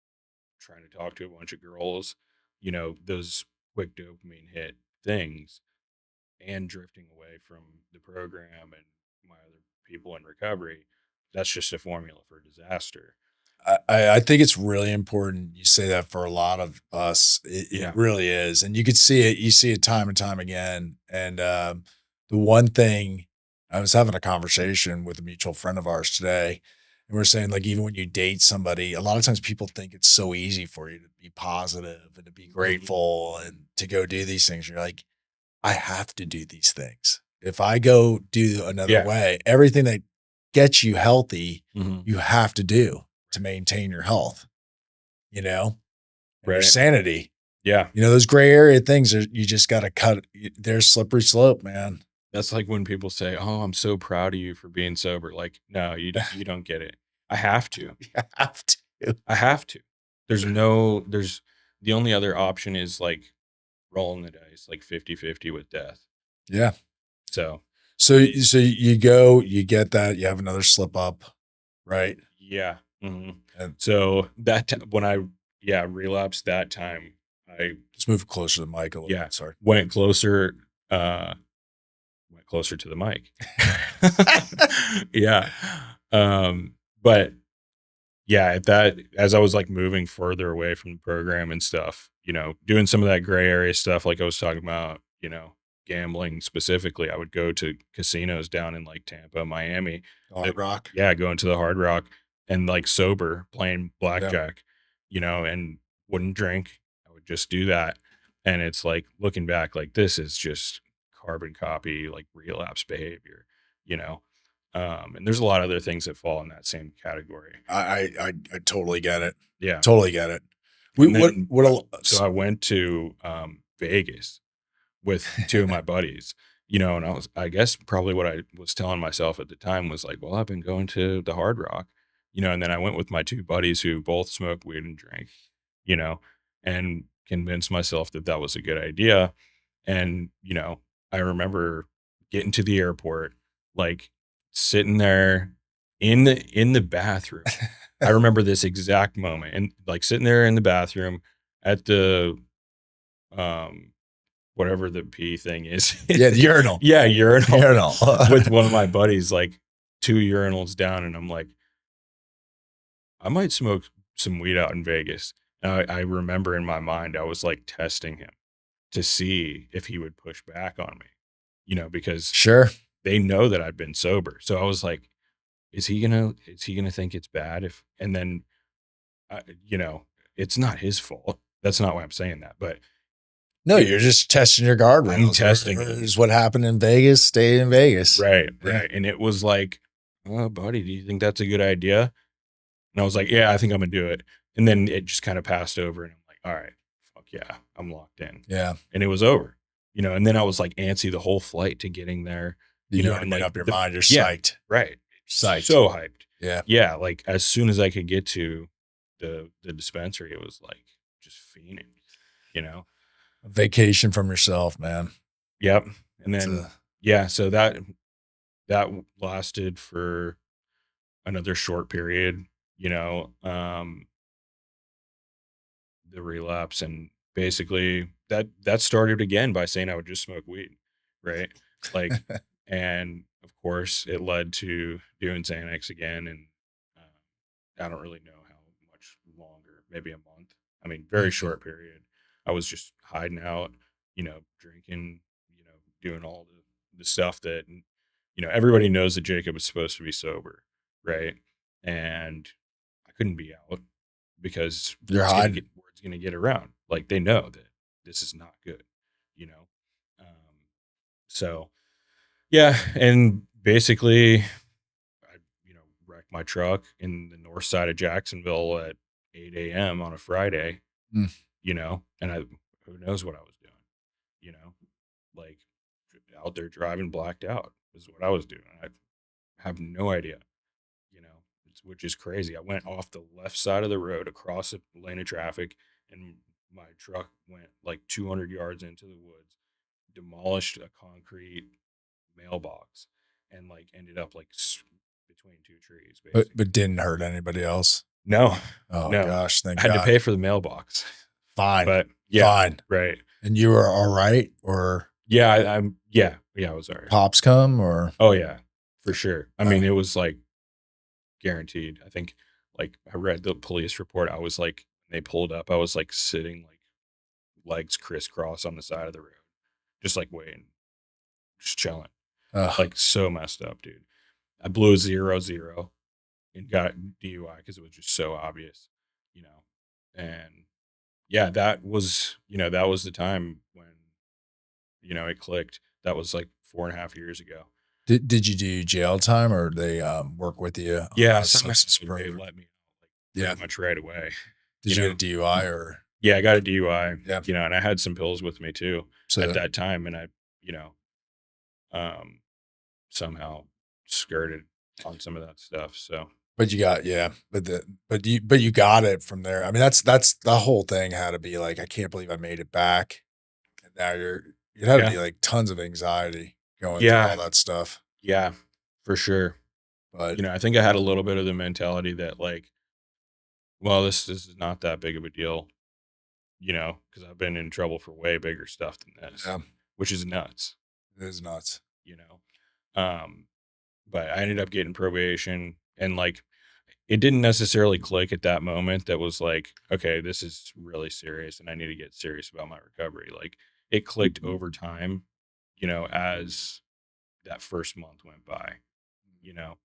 trying to talk to a bunch of girls, those quick dopamine hit things. and drifting away from the program and my other people in recovery, that's just a formula for disaster. I think it's really important you say that for a lot of us. It Yeah. really is. And you could see it, you see it time and time again. And the one thing I was having a conversation with a mutual friend of ours today, and we're saying, like, even when you date somebody, a lot of times people think it's so easy for you to be positive and to be Mhm. grateful and to go do these things. You're like, I have to do these things. If I go do another Yeah. way, everything that gets you healthy, Mhm. you have to do to maintain your health, you know, and your Right. sanity. Yeah. You know, those gray area things are, you just got to cut. There's slippery slope, man. That's like when people say, "Oh, I'm so proud of you for being sober." Like, no, you don't get it. I have to. You have to. I have to. There's the only other option is like rolling the dice, like 50-50 with death. Yeah. So, So you go, you get that, you have another slip up, right? yeah. Mhm. And So that when I relapsed that time, I just move closer to the mic a little yeah, bit. Sorry. went closer uh went closer to the mic. Yeah. But yeah, at that as I was like moving further away from the program and stuff, doing some of that gray area stuff like I was talking about, gambling specifically, I would go to casinos down in like Tampa, Miami. Hard rock. Yeah, going to the Hard Rock and like sober playing Yeah. blackjack, and wouldn't drink. I would just do that. And it's like looking back, like this is just carbon copy, like relapse behavior, you know. And there's a lot of other things that fall in that same category. I totally get it. Yeah. Totally get it. We And then what so I went to Vegas with two of my buddies, and I guess probably what I was telling myself at the time was like, well, I've been going to the Hard Rock, and then I went with my two buddies who both smoked weed and drank, you know, and convinced myself that that was a good idea. And, I remember getting to the airport, like sitting there in the bathroom. I remember this exact moment and like sitting there in the bathroom at the um whatever the pee thing is. yeah, the urinal. Yeah, urinal Urinal. with one of my buddies, like two urinals down, and I'm like, I might smoke some weed out in Vegas. And I remember in my mind, I was like testing him to see if he would push back on me, because Sure. they know that I've been sober. So I was like, is he gonna think it's bad if, and then, uh, you know, it's not his fault. That's not why I'm saying that, but No, you're just testing your I'm guardrails. testing him. Is what happened in Vegas, stay in Vegas. Right, Yeah. right. And it was like, oh, buddy, do you think that's a good idea? And I was like, yeah, I think I'm gonna do it. And then it just kind of passed over, and I'm like, all right, fuck yeah, I'm locked in. Yeah. And it was over, and then I was like antsy the whole flight to getting there, You already and made like up your mind. You're yeah, psyched. right. Psyched. So hyped. Yeah. Yeah, like as soon as I could get to the dispensary, it was like just fiending, you know. A vacation from yourself, man. Yep. And It's then yeah, so that lasted for another short period, the relapse, and basically that started again by saying I would just smoke weed, right? Like, and of course it led to doing Xanax again, and I don't really know how much longer, maybe a month. I mean, very Mhm. short period. I was just hiding out, drinking, doing all the stuff that, everybody knows that Jacob is supposed to be sober, right? And I couldn't be out because You're hiding. word's gonna get around. Like they know that this is not good, you know. So yeah, and basically I, wrecked my truck in the north side of Jacksonville at 8 a.m. on a Friday, Mm. and who knows what I was doing, you know, like out there driving blacked out is what I was doing. I have no idea, which is crazy. I went off the left side of the road across a lane of traffic, and my truck went like 200 yards into the woods, demolished a concrete mailbox, and like ended up like between two trees, basically. But didn't hurt anybody else. No, Oh no, gosh, I thank had to God. pay for the mailbox, Fine. but yeah, Fine. right. And you were all right, or Yeah, I'm yeah, I was alright. Cops come or Oh, yeah, for sure. I uh, mean, it was, like, guaranteed. I think, like, I read the police report, I was, like they pulled up, I was, like, sitting, like, legs crisscross on the side of the road, just, like, waiting, just chilling. uh, Like, so messed up, dude. I blew a 0-0 and got DUI because it was just so obvious, you know? And, yeah, that was the time when, it clicked. That was, like, 4.5 years ago. did you do jail time or they work with you on Yeah, a somehow substance they program? let me out, like, Yeah. pretty much right away, you Did you get a know? DUI or Yeah, I got a DUI, yeah? and I had some pills with me too at So that time, and I, you know, um, somehow skirted on some of that stuff, so but you got yeah, but you got it from there. I mean, that's the whole thing had to be like, I can't believe I made it back. And now it had to yeah. be like tons of anxiety going through all Yeah, that stuff. yeah, for sure. But I think I had a little bit of the mentality that, like, well, this is not that big of a deal, because 'cause I've been in trouble for way bigger stuff than this, yeah, which is nuts, it is nuts. you know? Um, but I ended up getting probation and, like, it didn't necessarily click at that moment that was like, "Okay, this is really serious and I need to get serious about my recovery." Like, it clicked over time, as that first month went by, you know?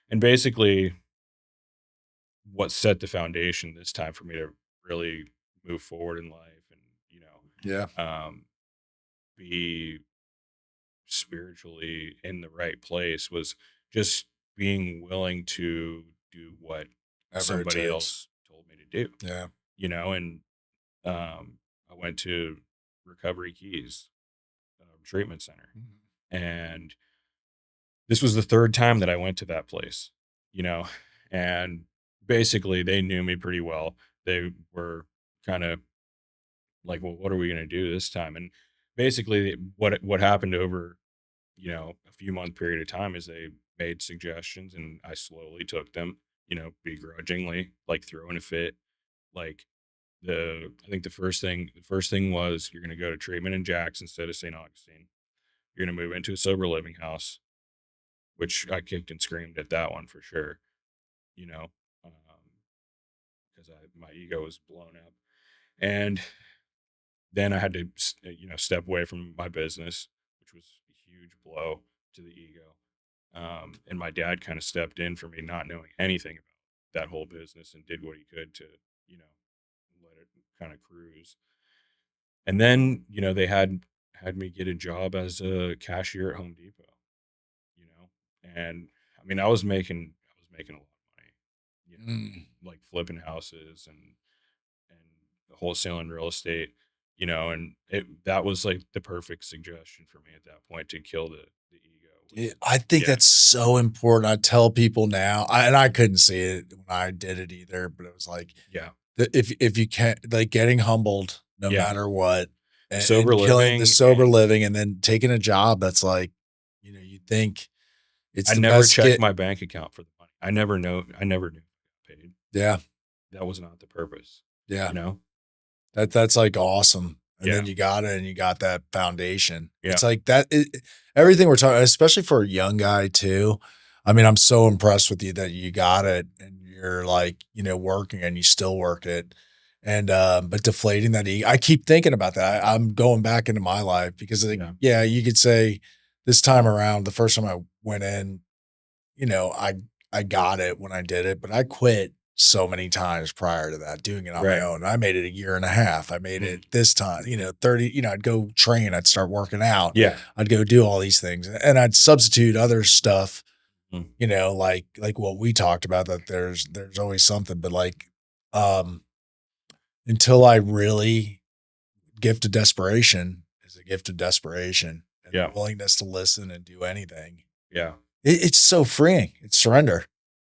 And basically what set the foundation this time for me to really move forward in life and, Yeah, be spiritually in the right place was just being willing to do what whatever it somebody takes. else told me to do, Yeah. and I went to Recovery Keys treatment center, Mhm. and this was the third time that I went to that place, you know, and basically they knew me pretty well. They were kind of like, well, what are we going to do this time? And basically what happened over, a few month period of time is they made suggestions and I slowly took them, begrudgingly, like throwing a fit. Like I think the first thing was you're going to go to treatment in Jax instead of St. Augustine. You're going to move into a sober living house, which I kicked and screamed at that one for sure, you know, um, because my ego was blown up. And then I had to, step away from my business, which was a huge blow to the ego. And my dad kind of stepped in for me, not knowing anything about that whole business, and did what he could to, you know, let it kind of cruise. And then, they had me get a job as a cashier at Home Depot, you know, and I mean, I was making a lot of money, Mm. like flipping houses and wholesaling real estate, and that was like the perfect suggestion for me at that point to kill the ego Yeah, was, I think yeah, that's so important. I tell people now, and I couldn't see it when I did it either, but it was like yeah, if you can't like getting humbled no yeah, matter what, sober and killing the living. sober living, and then taking a job that's like, you think it's I the never best checked get. my bank account for the money. I never knew I got paid. Yeah, That was not the purpose, yeah. you know? That's, like, awesome, and then Yeah. you got it, and you got that foundation. Yeah. It's like that everything we're talking especially for a young guy too. I mean, I'm so impressed with you that you got it and you're, like, working and you still work it, and, but deflating that I keep thinking about that. I'm going back into my life because, like, Yeah. yeah, you could say this time around, the first time I went in, you know, I I got it when I did it, but I quit so many times prior to that doing it on my Right. own. I made it a year and a half. I made Mm. it this time, 30, I'd go train, I'd start working out. Yeah. I'd go do all these things and I'd substitute other stuff, Mm. like what we talked about that there's always something, but like um until I really gift of desperation is a gift of desperation and the Yeah. willingness to listen and do anything. Yeah. It's so freeing. It's surrender.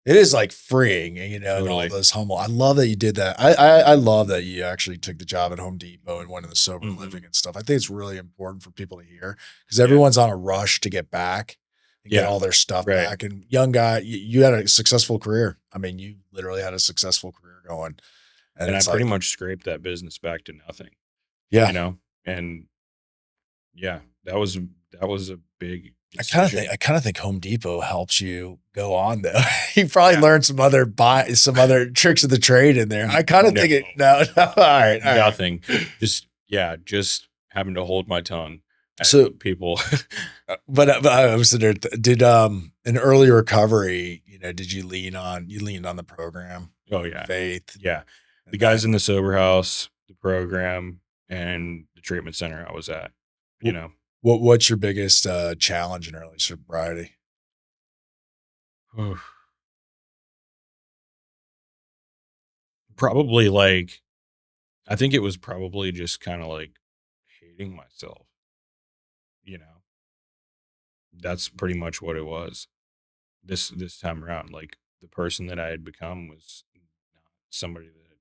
It is like freeing, and all Totally. those humble. I love that you did that. I love that you actually took the job at Home Depot and went into sober Mhm. living and stuff. I think it's really important for people to hear because Yeah. everyone's on a rush to get back and get Yeah. all their stuff Right. back. And young guy, you had a successful career. I mean, you literally had a successful career going, and And I it's pretty like, much scraped that business back to nothing, yeah, you know? And Yeah, that was a big I decision. kind of think Home Depot helps you go on though. You probably Yeah. learned some other tricks of the trade in there. I kind of No, think it. No, no. All right, all right. nothing. Just having to hold my tongue at So, people. but I was there. Did in early recovery, did you leaned on the program, Oh yeah. faith, Yeah. The and guys that? in the sober house, the program, and the treatment center I was at, you What know. what's your biggest challenge in early sobriety? Probably like I think it was probably just kind of like hating myself, you know. That's pretty much what it was. This time around, like the person that I had become was not somebody that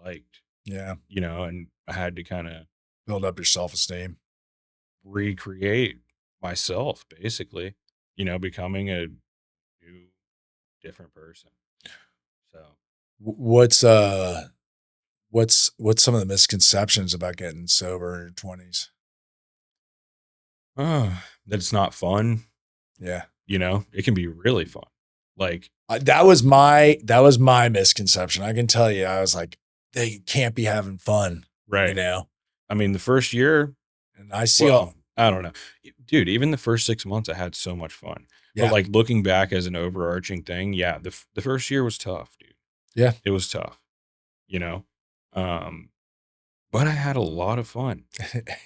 I liked, Yeah, and I had to kind of build up your self esteem. recreate myself basically, becoming a new different person. So, What's what's some of the misconceptions about getting sober in your 20s? that's not fun, Yeah. it can be really fun. Like, That was my misconception. I can tell you, I was like, they can't be having fun, you right. know. I mean, the first year, And I see well, all, I don't know. Dude, even the first 6 months, I had so much fun. But yeah, like looking back as an overarching thing, yeah, the first year was tough, dude. yeah. It was tough, you know? Um, but I had a lot of fun.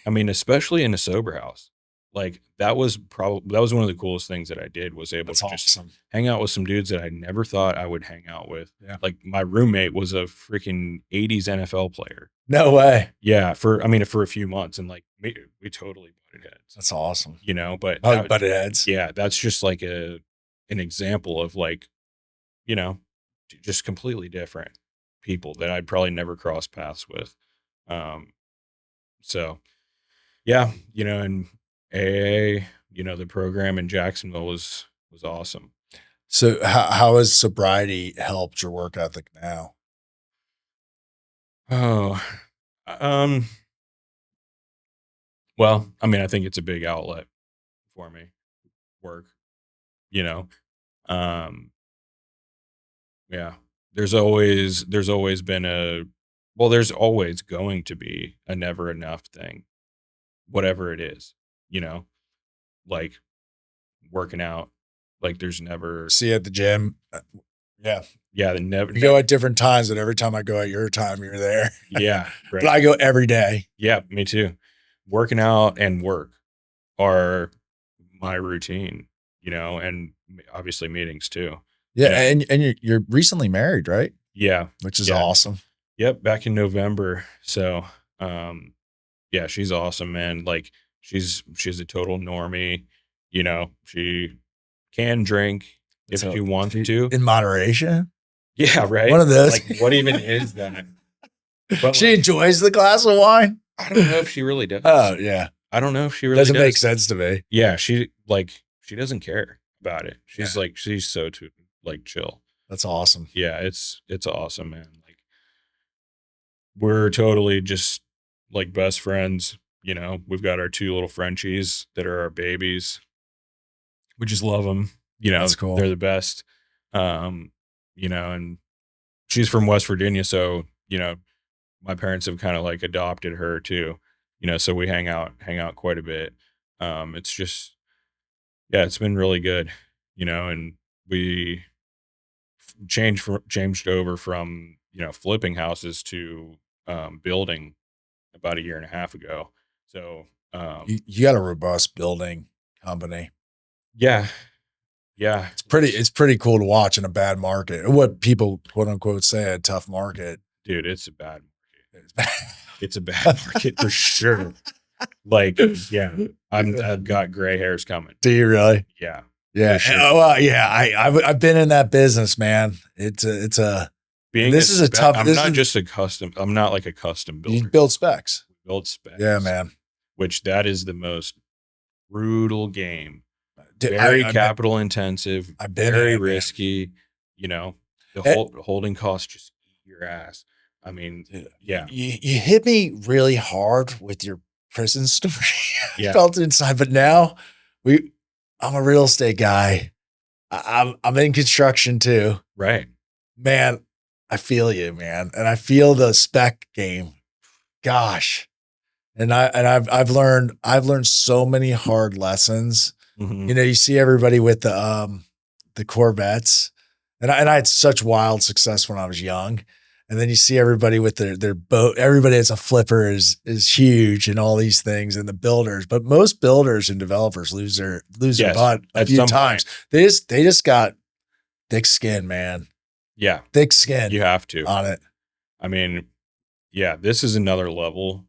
I mean, especially in a sober house. Like that was one of the coolest things that I did was able That's to just awesome. hang out with some dudes that I never thought I would hang out with. Yeah. Like my roommate was a freaking 80s NFL player. No way. Yeah, for a few months and like we totally butted heads. That's awesome. But Oh, you butted heads. yeah, that's just like an example of like, you know, just completely different people that I'd probably never cross paths with. Um, so yeah, and AA, the program in Jacksonville was awesome. So how has sobriety helped your work ethic now? Oh, um, well, I mean, I think it's a big outlet for me, work, you know. Um, yeah. There's always been there's always going to be a never enough thing, whatever it is, you know, like working out. Like there's never, See you at the gym. Yeah. yeah, the never, We go never, at different times, but every time I go at your time, you're there. yeah, But right. I go every day. Yeah, me too. Working out and work are my routine, and obviously meetings too, Yeah, you know. and you're recently married, right? Yeah. Which is Yeah. awesome. Yep. Back in November. So, yeah, she's awesome, man. Like she's a total normie. She can drink if So she wants to. in moderation. Yeah, One right. of those. Like, what even is that? But She like, enjoys the glass of wine. I don't know if she really Oh does. yeah, I don't know if she really doesn't make does. sense to me. Yeah, she doesn't care about it. Yeah, She's so too like chill. that's awesome. Yeah, it's awesome, man. Like we're totally just like best friends. We've got our two little Frenchies that are our babies. We just love them. That's cool. They're the best. Um, and she's from West Virginia, so my parents have kind of like adopted her too. So we hang out quite a bit. It's just yeah, it's been really good. And we changed over from flipping houses to building about a year and a half ago. So You got a robust building company. yeah, yeah, It's pretty cool to watch in a bad market. What people quote unquote say a tough market. dude, it's a bad market. It's a bad market for sure. Like, yeah, I've got gray hairs coming. Do you really? Yeah, Yeah. for sure. Oh well, yeah. I've been in that business, man. It's a Being this is a tough. I'm This not is just a custom. I'm not like a custom you builder. build specs. We build Yeah, specs, man. which that is the most brutal game. Dude, Very capital intensive, I've been in very it, man. risky. The Eh, holding costs just eat your ass. I mean, Dude, yeah, you hit me really hard with your prison story. I Yeah. felt it inside, but now we, I'm a real estate guy. I'm in construction too. Right. Man, I feel you, man. And I feel the spec game. Gosh. I've learned so many hard lessons. Hmm. You know, you see everybody with the Corvettes. And I had such wild success when I was young. And then you see everybody with their boat. Everybody that's a flipper is huge and all these things and the builders. But most builders and developers lose their Yes. butt a At few some times. point. They just got thick skin, man. Yeah. Thick skin You have to. on it. I mean, yeah, this is another level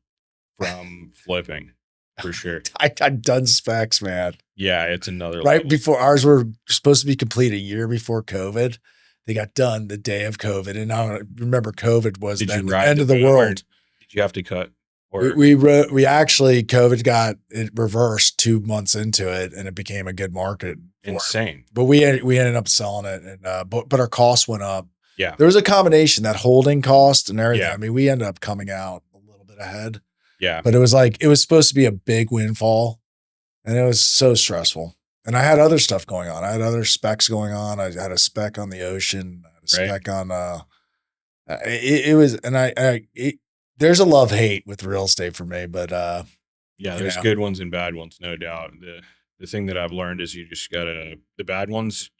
from flipping for sure. I've done specs, man. Yeah, it's another Right level. before ours were supposed to be complete a year before COVID. They got done the day of COVID. And I don't remember COVID was Did you the ride end the of the boom or world. did you have to cut? We, Or we wrote, we actually, COVID got it reversed 2 months into it and it became a good market for it. insane. But we ended up selling it and, but our costs went up. Yeah. There was a combination that holding cost and everything. Yeah. I mean, we ended up coming out a little bit ahead, Yeah. but it was supposed to be a big windfall and it was so stressful. And I had other stuff going on. I had other specs going on. I had a spec on the ocean, I had a Right. spec on, it was, and there's a love hate with real estate for me, but, Yeah, you there's know, good ones and bad ones, no doubt. The thing that I've learned is you just gotta the bad ones,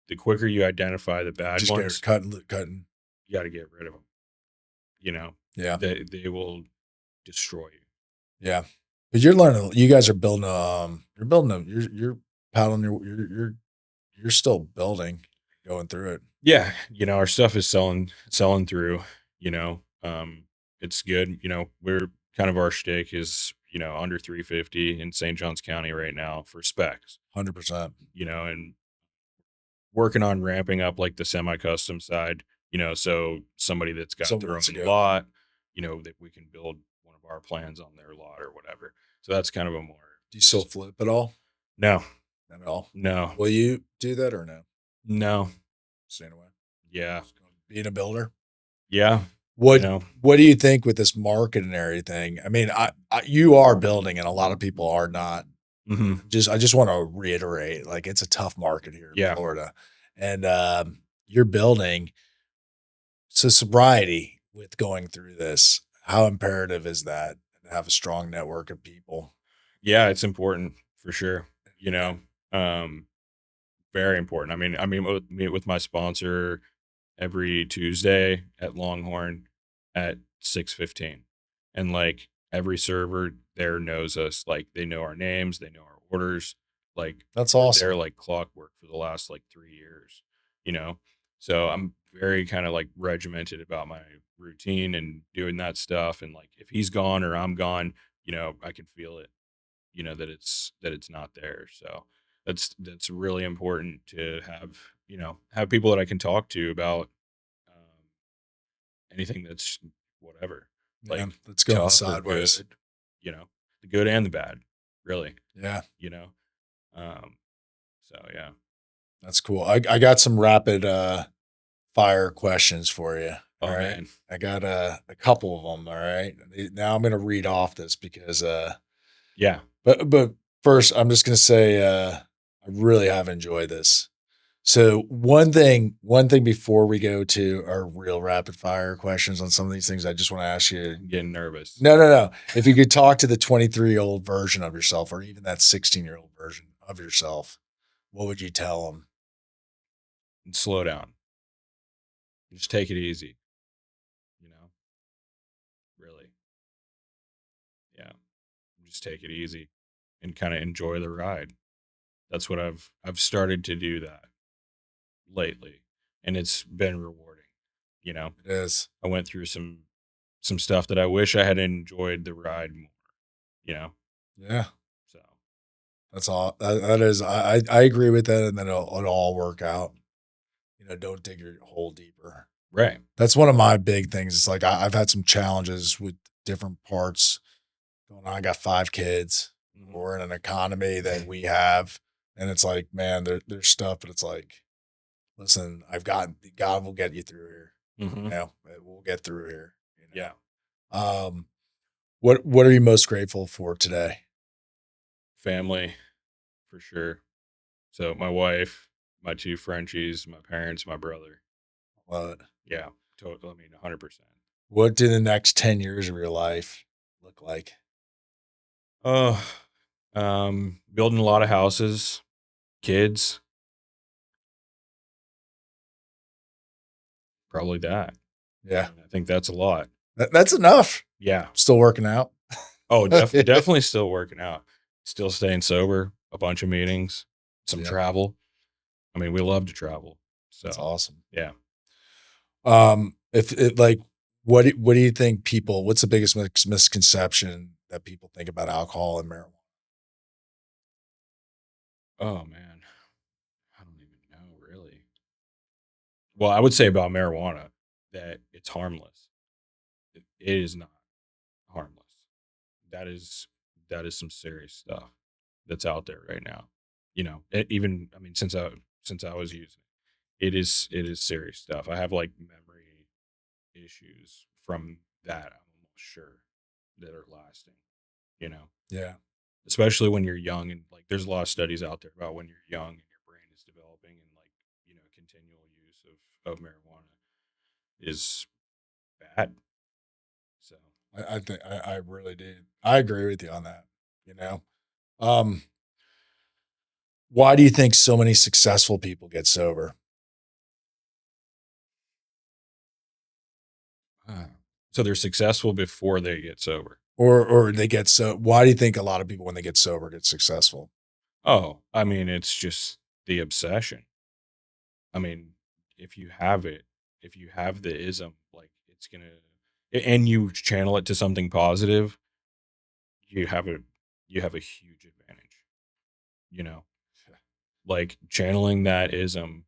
the quicker you identify the bad just ones, get cutting. you gotta get rid of them. You know, Yeah. they will destroy you. Yeah. But you're learning, you guys are building, you're paddling, you're still building, going through it. Yeah, our stuff is selling through, you know. It's good. We're kind of our shtick is, under 350 in St. Johns County right now for specs, 100%. and working on ramping up like the semi-custom side, so somebody that's got Someone their wants to own go. lot, that we can build one of our plans on their lot or whatever. So that's kind of a more Do you still flip at all? no, Not at all. no, Will you do that or no? no, Staying away. yeah, Being a builder. yeah, What you know, What do you think with this market and everything? I mean, you are building, and a lot of people are not. hmm I just want to reiterate, like it's a tough market here in yeah, Florida, and you're building. So sobriety with going through this, how imperative is that to have a strong network of people? yeah, it's important for sure. You know, um, very important. I mean, meet with my sponsor every Tuesday at Longhorn at 6:15, and like every server there knows us. Like they know our names, they know our orders. Like That's we're awesome. there like clockwork for the last like 3 years. You know, so I'm very kind of like regimented about my routine and doing that stuff. And like if he's gone or I'm gone, I can feel it, that it's not there. So that's really important to have people that I can talk to about um, anything that's whatever, Yeah, like that's going tough or sideways. good, the good and the bad, really, Yeah, you know. Um, so yeah. that's cool. I got some rapid fire questions for you. All Oh right. man. I got a couple of them. All right. Now I'm going to read off this because Yeah. but first I'm just going to say I really have enjoyed this. So one thing before we go to our real rapid fire questions on some of these things, I just want to ask you. I'm getting nervous. No. If you could talk to the 23-year-old version of yourself, or even that 16-year-old version of yourself, what would you tell them? And slow down. Just take it easy. Really. Yeah. Just take it easy and kind of enjoy the ride. That's what I've started to do that lately, and it's been rewarding. You know, It is. I went through some stuff that I wish I had enjoyed the ride more. You know, Yeah. so That's all. That is. I agree with that, and then it'll all work out. You know, don't dig your hole deeper. right. That's one of my big things. It's like I've had some challenges with different parts going on. I got 5 kids. Mhm. We're in an economy that we have, and it's like, man, there's stuff, but it's like, listen, God will get you through here. You Mhm. know, we'll get through here. You Yeah. know, What are you most grateful for today? Family, for sure. So my wife, my 2 Frenchies, my parents, my brother. Love it. Yeah, totally. I mean, 100%. What do the next 10 years of your life look like? Oh, building a lot of houses, kids, probably that. Yeah. I think that's a lot. That's enough. Yeah. Still working out. Oh, definitely still working out, still staying sober, a bunch of meetings, some Yeah. travel. I mean, we love to travel. That's So, awesome. yeah. If it like, what do you think what's the biggest misconception that people think about alcohol and marijuana? Oh man, I don't even know really. Well, I would say about marijuana that it's harmless. It is not harmless. That is that is some serious stuff that's out there right now. Even I mean, since I was using it is serious stuff. I have like memory issues from that. I'm almost sure that are lasting. You know, Yeah. especially when you're young and like there's a lot of studies out there about when you're young and your brain is developing and like continual use of marijuana is bad. So I think I really do. I agree with you on that. You know, um, why do you think so many successful people get sober? uh, so they're successful before they get sober. Or they get why do you think a lot of people when they get sober get successful? Oh, I mean, it's just the obsession. I mean, if you have it, if you have the ism, like it's gonna, and you channel it to something positive, you have a you have a huge advantage. You know, like channeling that ism,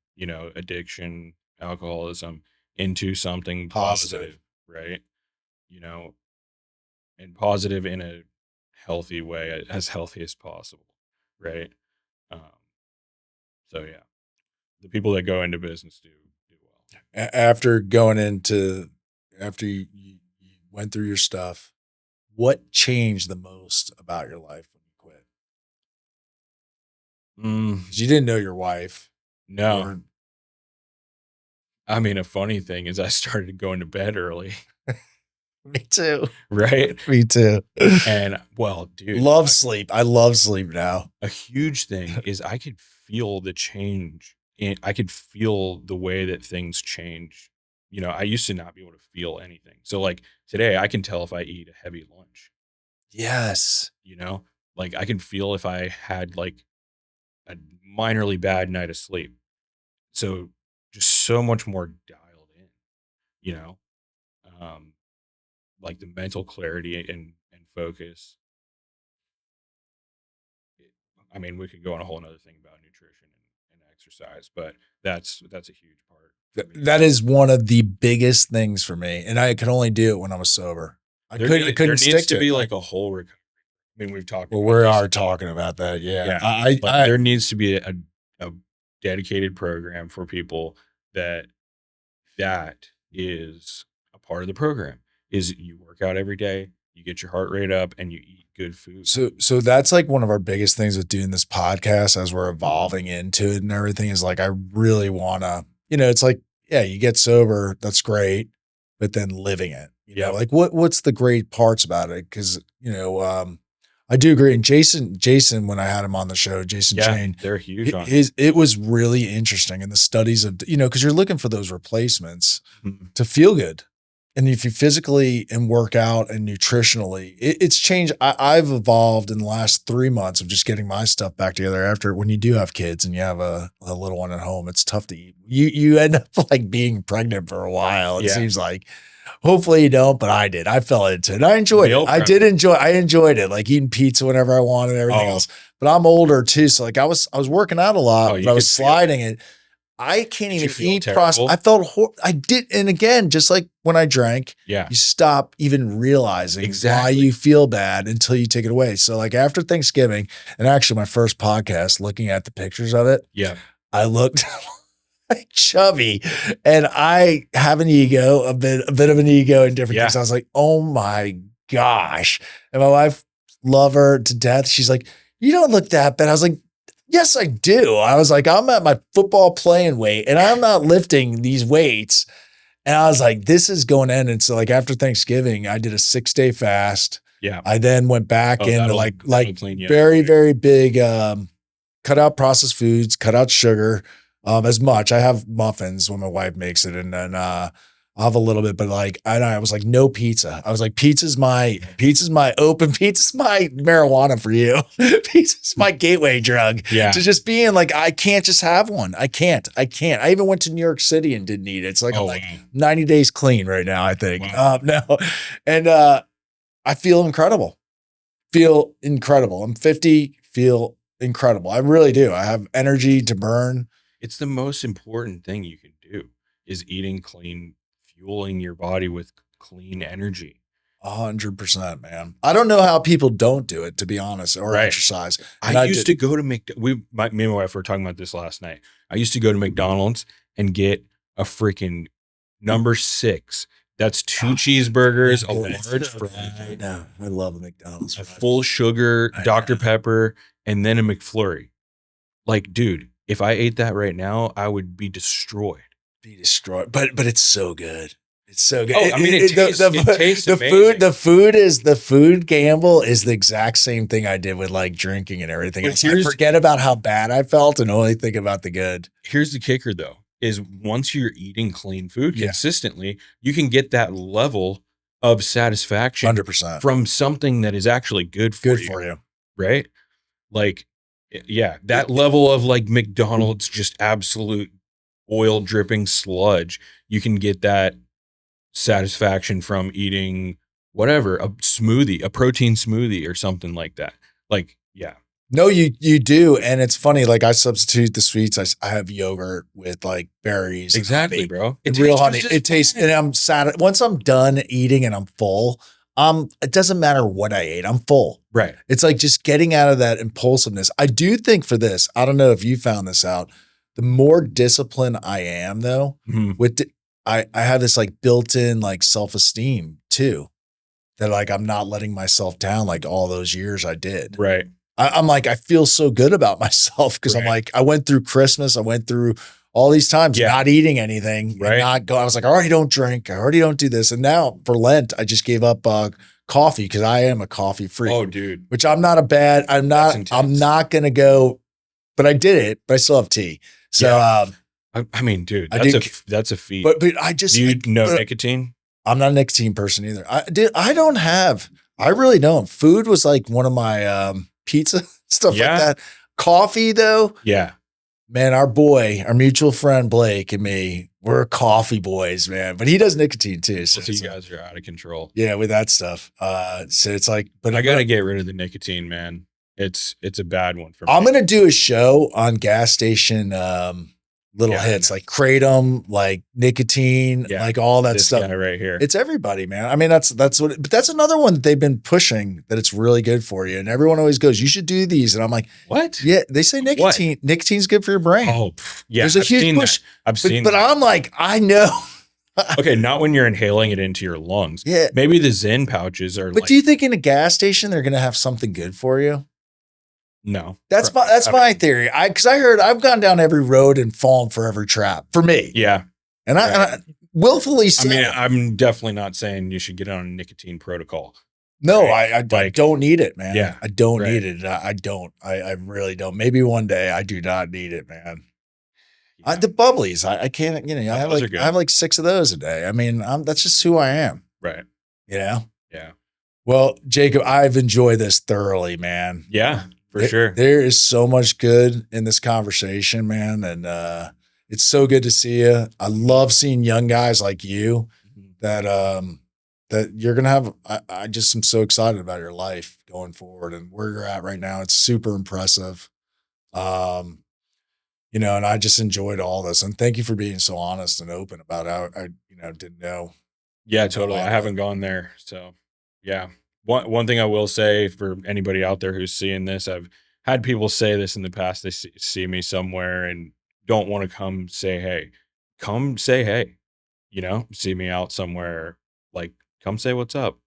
addiction, alcoholism into something Positive. positive, right? You know, and positive in a healthy way, as healthy as possible, right? Um, so yeah, the people that go into business do well. After going into after you went through your stuff, what changed the most about your life when you quit? Mm, Because you didn't know your wife. You no, were I mean, a funny thing is I started going to bed early, me too. right? Me too. And well, dude, Love sleep. I love sleep now. a huge thing is I could feel the change. I could feel the way that things change. I used to not be able to feel anything. So like today, I can tell if I eat a heavy lunch. Yes. You know, like I can feel if I had like a minorly bad night of sleep. So just so much more dialed in. You know, um, like the mental clarity and focus. I mean, we could go on a whole nother thing about nutrition and exercise, but that's a huge part for me. That is one of the biggest things for me, and I could only do it when I was sober. I There couldn't needs stick to to it. be like a whole recovery. I mean, we've talked Well, about we this. are talking about that. Yeah. Yeah, like there needs to be a dedicated program for people that that is a part of the program. Is you work out every day, you get your heart rate up, and you eat good food. So that's like one of our biggest things with doing this podcast as we're evolving into it and everything is like I really want to, it's like yeah, you get sober, that's great, but then living it, Yep. like what's the great parts about it? Because I do agree. And Jason, when I had him on the show, Jason Yeah, Chain, they're huge on it. it was really interesting in the studies of because you're looking for those replacements Mhm. to feel good. And if you physically and work out and nutritionally, it's changed. I've evolved in the last 3 months of just getting my stuff back together. After when you do have kids and you have a little one at home, it's tough to eat. You end up like being pregnant for a while. It Yeah, seems like. Hopefully you don't, but I did. I fell into it. I enjoyed it. meal prep. I enjoyed it. Like eating pizza whenever I wanted and everything Oh, else. But I'm older too. So like I was working out a oh, lot, but you I was could feel it. sliding it. I can't Did you even feel eat I terrible? felt I did. And again, just like when I drank, Yeah, you stop even realizing why exactly. you feel bad until you take it away. So like after Thanksgiving, and actually my first podcast, looking at the pictures of it, Yeah. I looked like chubby and I have an ego, a bit of an ego in different Yeah. things. I was like, oh my gosh. And my wife, love her to death. She's like, you don't look that bad. I was like, yes, I do. I was like, I'm at my football playing weight and I'm not lifting these weights. And I was like, this is going in. And so like after Thanksgiving, I did a 6-day fast. Yeah. I then went back into that'll like clean you up. very, very big, cut out processed foods, cut out sugar, as much. I have muffins when my wife makes it. And then, I'll have a little bit, but like, I was like, no pizza. I was like, pizza's my open, pizza's my marijuana for you. Pizza's my gateway drug. Yeah. To just being like, I can't just have one. I can't. I even went to New York City and didn't eat it. It's like, I'm like 90 days clean right now, I think. Wow. No. And, I feel incredible. I'm 50, feel incredible. I really do. I have energy to burn. It's the most important thing you can do is eating clean, fueling your body with clean energy. 100%, man. I don't know how people don't do it, to be honest, or Right. exercise. I used to go to me and my wife were talking about this last night. I used to go to McDonald's and get a freaking number 6. That's 2 cheeseburgers, a large fry. No, I love a McDonald's. A full sugar Dr. Pepper, and then a McFlurry. Like, dude, if I ate that right now, I would be destroyed. But it's so good. It's so good. Oh, I mean, it tastes amazing. The food gamble is the exact same thing I did with like drinking and everything else. I forget about how bad I felt and only think about the good. Here's the kicker though, is once you're eating clean food consistently, you can get that level of satisfaction 100% from something that is actually good for you. Right? Like, yeah, that level of like McDonald's, just absolute oil dripping sludge. You can get that satisfaction from eating whatever, a protein smoothie or something like that. Like, yeah. No, you do. And it's funny. Like I substitute the sweets. I have yogurt with like berries. Exactly, bro. It's real honey. It tastes, and I'm sad. Once I'm done eating and I'm full, it doesn't matter what I ate. I'm full. Right. It's like just getting out of that impulsiveness. I do think for this, I don't know if you found this out, the more disciplined I am though, I have this like built-in like self-esteem too, that like, I'm not letting myself down like all those years I did. Right. I'm like, I feel so good about myself because I'm like, I went through Christmas. I went through all these times not eating anything. Right. Not go. I was like, I already don't drink. I already don't do this. And now for Lent, I just gave up coffee because I am a coffee freak. Oh, dude. Which I'm not I'm not going to go, but I did it, but I still have tea. So, I mean, dude, that's a feat. But I just, do you know nicotine? I'm not a nicotine person either. I really don't. Food was like one of my, pizza, stuff like that. Coffee though. Yeah. Man, our mutual friend Blake and me, we're coffee boys, man. But he does nicotine too. So you guys are out of control. Yeah, with that stuff. So it's like, but I gotta get rid of the nicotine, man. It's a bad one for me. I'm gonna do a show on gas station little hits like kratom, like nicotine, like all that this stuff guy right here. It's everybody, man. I mean, that's what, but that's another one that they've been pushing that it's really good for you. And everyone always goes, you should do these. And I'm like, what? Yeah, they say nicotine's good for your brain. Oh, yeah. There's a huge push. I've seen but I'm like, I know. Okay, not when you're inhaling it into your lungs. Yeah. Maybe the Zen pouches are. But do you think in a gas station they're gonna have something good for you? No. That's my theory. Because I heard I've gone down every road and fallen for every trap for me. Yeah. And I willfully say, I mean, I'm definitely not saying you should get on a nicotine protocol. No, I don't need it, man. Yeah. I don't need it. I don't. I really don't. Maybe one day. I do not need it, man. Yeah. The bubblies, I can't, I have like 6 of those a day. I mean, that's just who I am. Right. Yeah. Well, Jacob, I've enjoyed this thoroughly, man. Yeah. For sure. There is so much good in this conversation, man. And it's so good to see you. I love seeing young guys like you that you're going to have. I just am so excited about your life going forward and where you're at right now. It's super impressive. And I just enjoyed all this. And thank you for being so honest and open about how I didn't know. Yeah, totally. I haven't gone there. So yeah. One thing I will say for anybody out there who's seeing this, I've had people say this in the past. They see me somewhere and don't want to come say, hey, come say, hey, see me out somewhere, like come say what's up.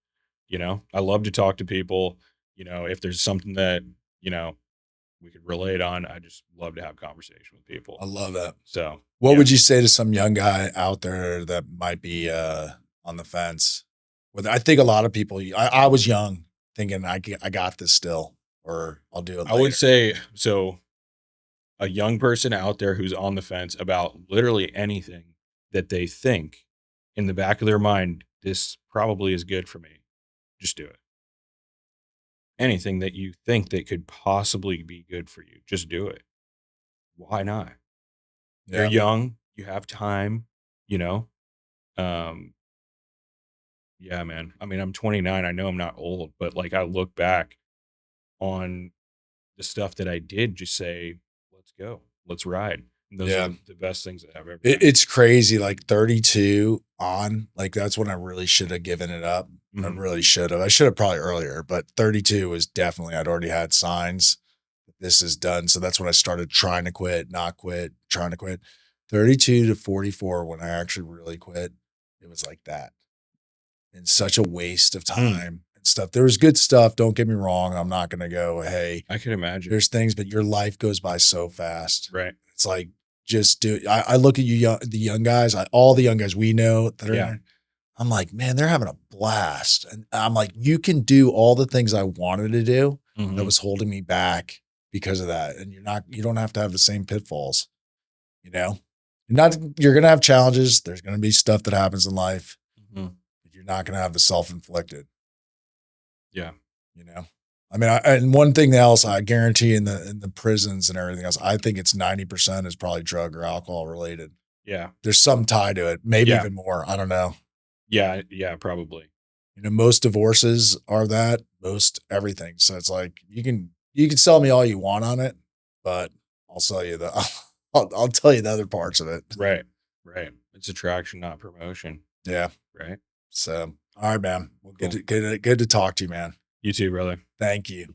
I love to talk to people. If there's something that, we could relate on, I just love to have conversation with people. I love that. So, What yeah. would you say to some young guy out there that might be on the fence? With I think a lot of people. I was young, thinking I got this still, or I'll do it I would later. say so a young person out there who's on the fence about literally anything that they think in the back of their mind, this probably is good for me. Just do it. Anything that you think that could possibly be good for you, just do it. Why not? You're Yeah, young, you have time, you know? Um, yeah, man. I mean, I'm 29. I know I'm not old, but like I look back on the stuff that I did, just say, let's go, let's ride. And those yeah. are the best things that have ever happened. It's crazy. Like 32 on, like that's when I really should have given it up. I Mhm. really should have. I should have probably earlier, but 32 was definitely. I'd already had signs that this is done. So that's when I started trying to quit, not quit, trying to quit. 32 to 44, when I actually really quit, it was like that. And such a waste of Mm, time and stuff. There was good stuff. Don't get me wrong. I'm not going to go, hey, I can imagine. there's things, but your life goes by so fast. Right. It's like, just do. I look at you, the young guys, all the young guys we know that are in Yeah. there. I'm like, man, they're having a blast. And I'm like, you can do all the things I wanted to do that Mhm. was holding me back because of that. And you don't have to have the same pitfalls, you know? You're going to have challenges. There's going to be stuff that happens in life, Mhm. but you're not going to have the self inflicted. Yeah. You know, I mean, and one thing else I guarantee in the prisons and everything else, I think it's 90% is probably drug or alcohol related. Yeah. There's some tie to it, maybe Yeah. even more. I don't know. Yeah. Yeah. Probably. Most divorces are that, most everything. So it's like you can sell me all you want on it, but I'll sell you the I'll tell you the other parts of it. Right. Right. It's attraction, not promotion. Yeah. Right. So all right, man. Well, Cool. good to talk to you, man. You too, brother. Thank you.